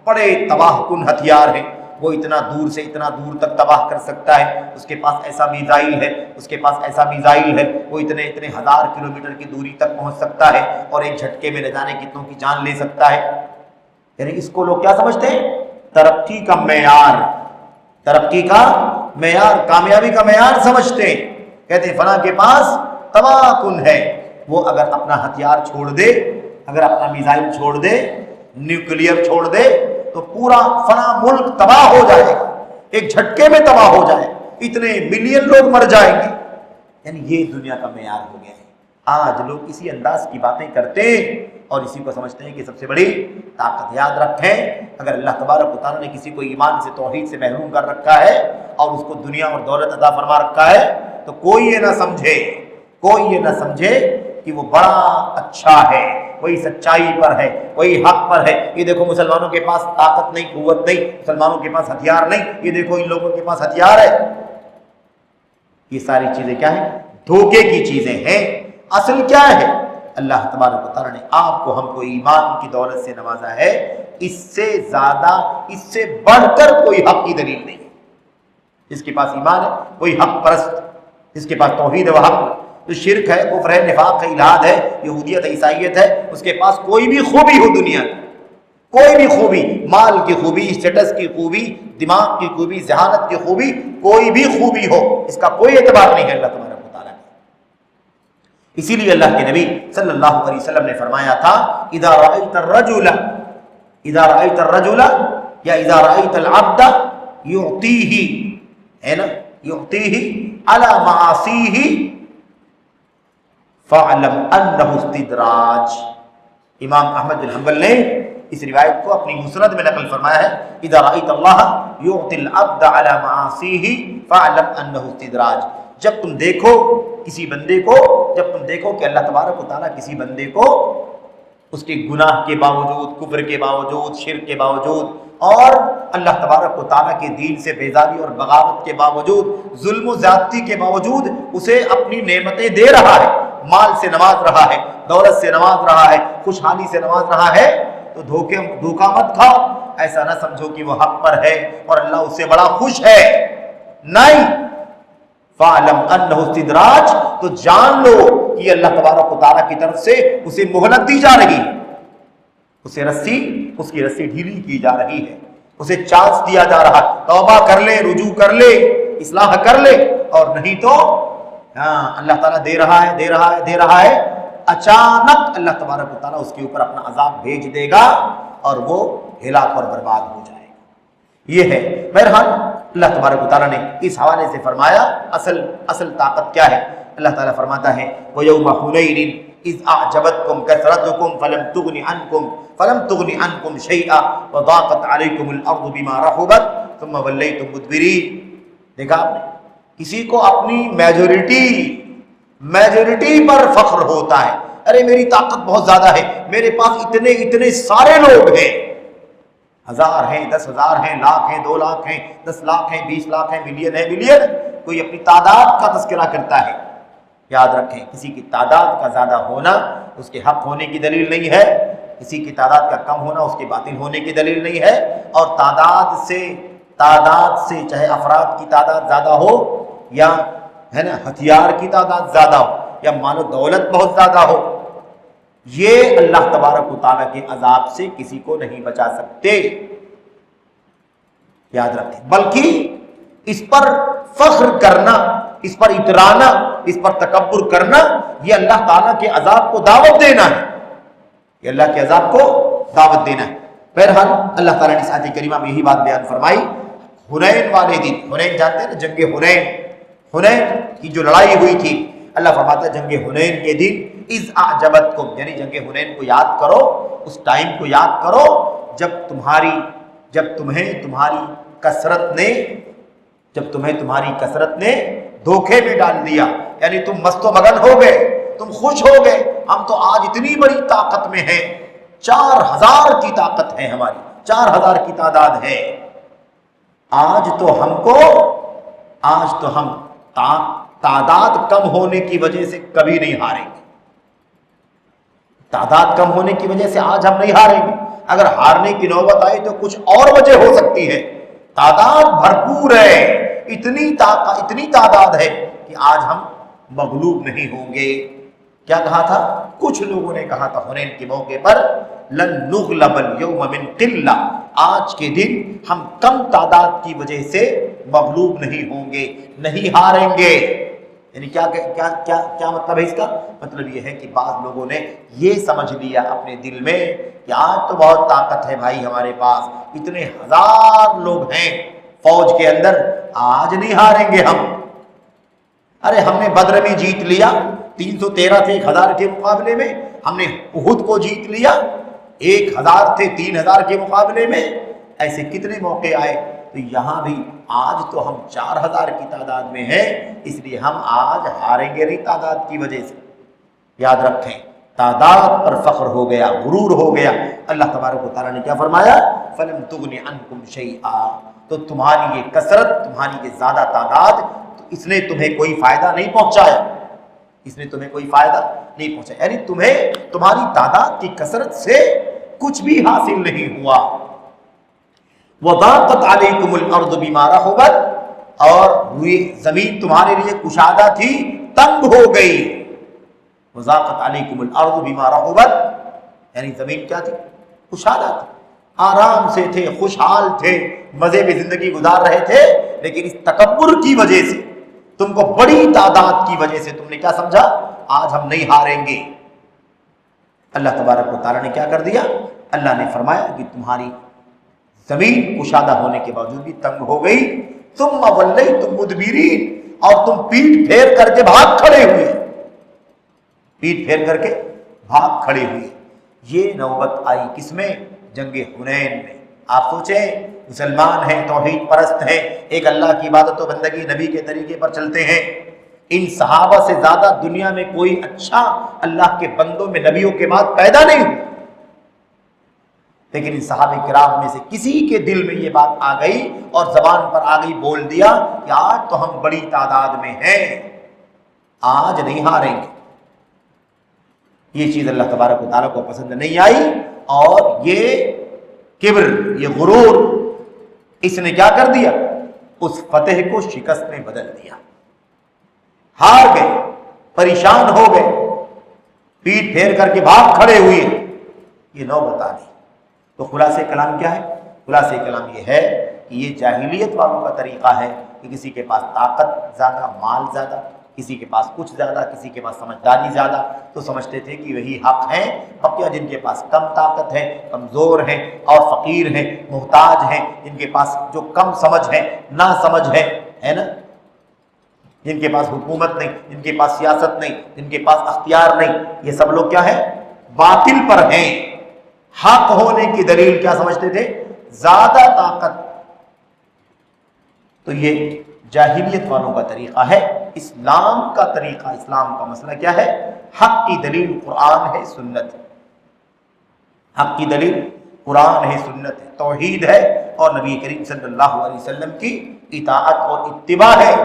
بڑے تباہ کن ہتھیار ہیں، وہ اتنا دور سے اتنا دور تک تباہ کر سکتا ہے، اس کے پاس ایسا میزائل ہے، اس کے پاس ایسا میزائل ہے، وہ اتنے ہزار کلومیٹر کی دوری تک پہنچ سکتا ہے اور ایک جھٹکے میں نہ جانے کتنوں کی جان لے سکتا ہے۔ یعنی اس کو لوگ کیا سمجھتے ہیں؟ ترقی کا معیار، ترقی کا معیار، کامیابی کا معیار سمجھتے ہیں۔ کہتے ہیں فلاں کے پاس تباہ کن ہے، وہ اگر اپنا ہتھیار چھوڑ دے، اگر اپنا میزائل چھوڑ دے، نیوکلیئر چھوڑ دے، تو پورا فلاں ملک تباہ ہو جائے گا، ایک جھٹکے میں تباہ ہو جائے، اتنے ملین لوگ مر جائیں گے۔ یعنی یہ دنیا کا معیار ہو گیا ہے۔ آج لوگ اسی انداز کی باتیں کرتے ہیں اور اسی کو سمجھتے ہیں کہ سب سے بڑی طاقت۔ یاد رکھیں اگر اللہ تبارک و تعالیٰ نے کسی کو ایمان سے، توحید سے محروم کر رکھا ہے اور اس کو دنیا اور دولت عطا فرما رکھا ہے، تو کوئی یہ نہ سمجھے، کوئی یہ نہ سمجھے کہ وہ بڑا اچھا ہے، وہی سچائی پر ہے، وہی حق پر ہے۔ یہ دیکھو مسلمانوں کے پاس طاقت نہیں، قوت نہیں، مسلمانوں کے پاس ہتھیار نہیں، یہ دیکھو ان لوگوں کے پاس ہتھیار ہے۔ یہ ساری چیزیں کیا ہیں؟ دھوکے کی چیزیں ہیں۔ اصل کیا ہے؟ اللہ تبارک و تعالیٰ نے آپ کو، ہم کو ایمان کی دولت سے نوازا ہے، اس سے زیادہ، اس سے بڑھ کر کوئی حق کی دلیل نہیں ہے۔ جس کے پاس ایمان ہے کوئی حق پرست، جس کے پاس توحید ہے وہ حق، جو شرک ہے، کفر ہے، نفاق ہے، الحاد ہے، یہودیت ہے، عیسائیت ہے، اس کے پاس کوئی بھی خوبی ہو دنیا کی، کوئی بھی خوبی، مال کی خوبی، اسٹیٹس کی خوبی، دماغ کی خوبی، ذہانت کی خوبی، کوئی بھی خوبی ہو، اس کا کوئی اعتبار نہیں ہے اللہ تبارک و تعالیٰ کا۔ اسی لیے اللہ کے نبی صلی اللہ علیہ وسلم نے فرمایا تھا اذا رأیت الرجل یا اذا رأیت العبد یعطیہ، ہے نا، یعطیہ علی معاصیہ فَاعْلَمْ أَنَّهُ اسْتِدْرَاجٌ۔ امام احمد بن حنبل نے اس روایت کو اپنی مسند میں نقل فرمایا ہے، اذا رأیت اللہ یعطی العبد علی معاصیہ فَاعْلَمْ أَنَّهُ اسْتِدْرَاج۔ جب تم دیکھو کسی بندے کو، جب تم دیکھو کہ اللہ تبارک و تعالیٰ کسی بندے کو اس کے گناہ کے باوجود، کفر کے باوجود، شرک کے باوجود، اور اللہ تبارک و تعالیٰ کے دین سے بیزاری اور بغاوت کے باوجود، ظلم و زیادتی کے باوجود اسے اپنی نعمتیں دے رہا ہے، مال سے نواز رہا ہے، دولت سے نواز رہا ہے، خوشحالی سے نواز رہا ہے، تو دھوکہ مت کھاؤ، ایسا نہ سمجھو کہ وہ حق پر ہے اور اللہ اس سے بڑا خوش ہے، نہیں۔ فَاعْلَمْ أَنَّهُ اسْتِدْرَاجٌ، تو جان لو کہ اللہ تبارک و تعالیٰ کی طرف سے اسے مہلت دی جا رہی ہے، اسے اس کی رسی ڈھیلی کی جا رہی ہے، اسے چانس دیا جا رہا ہے، توبہ کر لے، رجوع کر لے، اصلاح کر لے، اور نہیں تو اللہ تعالیٰ دے رہا ہے، اچانک اللہ تبارک و تعالیٰ اس کے اوپر اپنا عذاب بھیج دے گا اور وہ ہلاک اور برباد ہو جائے گا۔ یہ ہے بہرحال اللہ تبارک و تعالیٰ نے اس حوالے سے فرمایا اصل طاقت کیا ہے۔ اللہ تعالیٰ فرماتا ہے وَيَوْمَ حُنَيْنٍ إِذْ أَعْجَبَتْكُمْ كَثْرَتُكُمْ فَلَمْ تُغْنِ عَنْكُمْ شَيْئًا وَضَاقَتْ عَلَيْكُمُ الْأَرْضُ بِمَا رَحُبَتْ ثُمَّ وَلَّيْتُمْ مُدْبِرِينَ۔ دیکھا آپ نے، کسی کو اپنی میجورٹی پر فخر ہوتا ہے، ارے میری طاقت بہت زیادہ ہے، میرے پاس اتنے سارے لوگ ہیں، 1000 ہیں، 10,000 ہیں، لاکھ ہیں، 2 لاکھ ہیں، 10 لاکھ ہیں، 20 لاکھ ہیں، ملین ہے، ملین۔ کوئی اپنی تعداد کا تذکرہ کرتا ہے، یاد رکھیں کسی کی تعداد کا زیادہ ہونا اس کے حق ہونے کی دلیل نہیں ہے، کسی کی تعداد کا کم ہونا اس کے باطل ہونے کی دلیل نہیں ہے، اور تعداد سے چاہے افراد کی تعداد زیادہ ہو یا ہے نا ہتھیار کی تعداد زیادہ ہو یا مال و دولت بہت زیادہ ہو، یہ اللہ تبارک و تعالیٰ کے عذاب سے کسی کو نہیں بچا سکتے، یاد رکھیں۔ بلکہ اس پر فخر کرنا، اس پر اترانا، اس پر تکبر کرنا، یہ اللہ تعالیٰ کے عذاب کو دعوت دینا ہے، یہ اللہ کے عذاب کو دعوت دینا ہے۔ بہرحال اللہ تعالیٰ نے اس آیت کریمہ میں یہی بات بیان فرمائی۔ حنین والے دن، حنین جانتے ہیں نا، جنگ حنین، حنین کی جو لڑائی ہوئی تھی، اللہ فرماتا ہے جنگ حنین کے دن اذ اعجبتکم، یعنی جنگ حنین کو یاد کرو، اس ٹائم کو یاد کرو جب تمہیں تمہاری کثرت نے دھوکے میں ڈال دیا، یعنی تم مست و مگن ہو گئے، تم خوش ہو گئے، ہم تو آج اتنی بڑی طاقت میں ہیں، 4000 کی طاقت ہے ہماری، 4000 کی تعداد ہے، آج تو ہم تعداد کم ہونے کی وجہ سے کبھی نہیں ہاریں گے، تعداد کم ہونے کی وجہ سے آج ہم نہیں ہاریں گے، اگر ہارنے کی نوبت آئی تو کچھ اور وجہ ہو سکتی ہے، تعداد بھرپور ہے، اتنی تعداد ہے کہ آج ہم مغلوب نہیں ہوں گے۔ کیا کہا تھا؟ کچھ لوگوں نے کہا تھا حنین کے موقع پر لن نغلب اليوم من قلہ، آج کے دن ہم کم تعداد کی وجہ سے مغلوب نہیں ہوں گے، نہیں ہاریں گے۔ یعنی کیا مطلب ہے اس کا؟ مطلب یہ ہے کہ بعض لوگوں نے یہ سمجھ لیا اپنے دل میں کہ آج تو بہت طاقت ہے بھائی ہمارے پاس، اتنے 1000 لوگ ہیں فوج کے اندر، آج نہیں ہاریں گے ہم۔ ارے ہم نے بدر میں جیت لیا، 313 تھے 1000 کے مقابلے میں، ہم نے احد کو جیت لیا، 1000 تھے 3000 کے مقابلے میں، ایسے کتنے موقع آئے، تو یہاں بھی آج تو ہم 4000 کی تعداد میں ہیں، اس لیے ہم آج ہاریں گے نہیں تعداد کی وجہ سے۔ یاد رکھیں، تعداد پر فخر ہو گیا، غرور ہو گیا، اللہ تبارک و تعالیٰ نے کیا فرمایا؟ فَلَمْ تُغْنِ عَنْكُمْ شَيْئًا، تو تمہاری یہ کثرت، تمہاری یہ زیادہ تعداد، تو اس نے تمہیں کوئی فائدہ نہیں پہنچایا، اس نے تمہیں کوئی فائدہ نہیں پہنچایا، یعنی تمہاری تعداد کی کثرت سے کچھ بھی حاصل نہیں ہوا۔ وَضَاقَتْ عَلَيْكُمُ الْأَرْضُ بِمَا رَحُبَتْ، اور زمین تمہارے لیے کشادہ تھی، تنگ ہو گئی۔ وَضَاقَتْ عَلَيْكُمُ الْأَرْضُ بِمَا رَحُبَتْ، یعنی زمین کیا تھی؟ کشادہ تھی، آرام سے تھے، خوشحال تھے، مزے میں زندگی گزار رہے تھے، لیکن اس تکبر کی وجہ سے، تم کو بڑی تعداد کی وجہ سے تم نے کیا سمجھا؟ آج ہم نہیں ہاریں گے۔ اللہ تبارک و تعالیٰ نے کیا کر دیا؟ اللہ نے فرمایا کہ تمہاری زمین کشادہ ہونے کے باوجود بھی تنگ ہو گئی، ثم ولیتم مدبرین، اور تم پیٹ پھیر کر کے بھاگ کھڑے ہوئے، پیٹ پھیر کر کے بھاگ کھڑے ہوئے۔ یہ نوبت آئی کس میں؟ جنگ حنین میں۔ آپ سوچیں، مسلمان ہیں، توحید پرست ہیں، ایک اللہ کی عبادت و بندگی نبی کے طریقے پر چلتے ہیں، ان صحابہ سے زیادہ دنیا میں کوئی اچھا اللہ کے بندوں میں نبیوں کے بعد پیدا نہیں ہوا، لیکن ان صحابہ کرام میں سے کسی کے دل میں یہ بات آ گئی اور زبان پر آ گئی، بول دیا کہ آج تو ہم بڑی تعداد میں ہیں، آج نہیں ہاریں گے۔ یہ چیز اللہ تبارک و تعالیٰ کو پسند نہیں آئی، اور یہ کبر، یہ غرور، اس نے کیا کر دیا؟ اس فتح کو شکست میں بدل دیا، ہار گئے، پریشان ہو گئے، پیٹ پھیر کر کے بھاگ کھڑے ہوئے، یہ نوبت آ گئی۔ تو خلاصہ کلام کیا ہے؟ خلاصہ کلام یہ ہے کہ یہ جاہلیت والوں کا طریقہ ہے کہ کسی کے پاس طاقت زیادہ، مال زیادہ، کسی کے پاس کچھ زیادہ، کسی کے پاس سمجھداری زیادہ، تو سمجھتے تھے کہ وہی حق ہیں، بقیہ جن کے پاس کم طاقت ہے، کمزور ہیں اور فقیر ہیں، محتاج ہیں، جن کے پاس جو کم سمجھ ہے، نہ سمجھ ہے نا، جن کے پاس حکومت نہیں، جن کے پاس سیاست نہیں، جن کے پاس اختیار نہیں، یہ سب لوگ کیا ہیں؟ باطل پر ہیں۔ حق ہونے کی دلیل کیا سمجھتے تھے؟ زیادہ طاقت۔ تو یہ جاہلیت والوں کا طریقہ ہے، اسلام کا طریقہ، اسلام کا مسئلہ کیا ہے؟ حق کی دلیل قرآن ہے، سنت ہے، حق کی دلیل قرآن ہے، سنت ہے، توحید ہے، اور نبی کریم صلی اللہ علیہ وسلم کی اطاعت اور اتباع ہے۔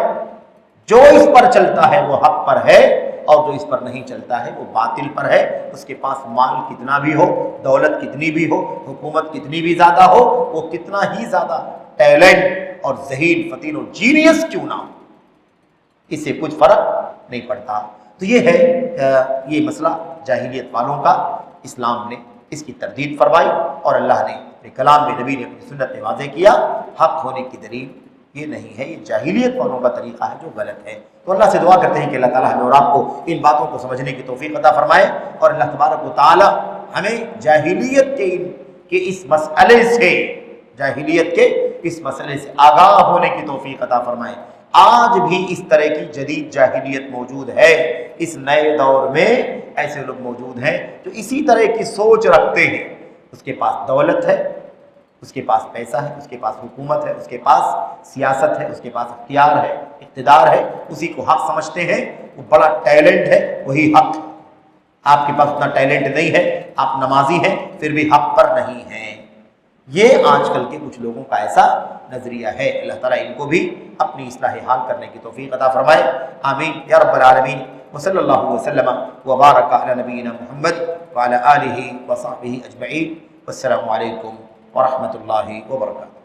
جو اس پر چلتا ہے وہ حق پر ہے، اور جو اس پر نہیں چلتا ہے وہ باطل پر ہے۔ اس کے پاس مال کتنا بھی ہو، دولت کتنی بھی ہو، حکومت کتنی بھی زیادہ ہو، وہ کتنا ہی زیادہ ٹیلنٹ اور ذہین فتین اور جینیس کیوں نہ ہو، اس سے کچھ فرق نہیں پڑتا۔ تو یہ ہے یہ مسئلہ جاہلیت والوں کا، اسلام نے اس کی تردید فرمائی، اور اللہ نے اپنے کلام میں، نبی نے اپنی سنت میں واضح کیا، حق ہونے کی دلیل یہ نہیں ہے، یہ جاہلیت والوں کا طریقہ ہے جو غلط ہے۔ تو اللہ سے دعا کرتے ہیں کہ اللہ تعالیٰ ہمیں اور آپ کو ان باتوں کو سمجھنے کی توفیق عطا فرمائے، اور اللہ تبارک و تعالیٰ ہمیں جاہلیت کے اس مسئلے سے، جاہلیت کے اس مسئلے سے آگاہ ہونے کی توفیق عطا فرمائے۔ آج بھی اس طرح کی جدید جاہلیت موجود ہے، اس نئے دور میں ایسے لوگ موجود ہیں جو اسی طرح کی سوچ رکھتے ہیں۔ اس کے پاس دولت ہے، اس کے پاس پیسہ ہے، اس کے پاس حکومت ہے، اس کے پاس سیاست ہے، اس کے پاس اختیار ہے، اقتدار ہے، اسی کو حق سمجھتے ہیں۔ وہ بڑا ٹیلنٹ ہے، وہی حق۔ آپ کے پاس اتنا ٹیلنٹ نہیں ہے، آپ نمازی ہیں پھر بھی حق پر نہیں ہیں۔ یہ آج کل کے کچھ لوگوں کا ایسا نظریہ ہے۔ اللہ تعالیٰ ان کو بھی اپنی اصلاح حال کرنے کی توفیق عطا فرمائے، آمین یا رب العالمین۔ وصلی اللہ وسلم وبارک علی نبینا محمد وعلی آلہ وصحبہ اجمعین۔ والسلام علیکم ورحمۃ اللہ وبرکاتہ۔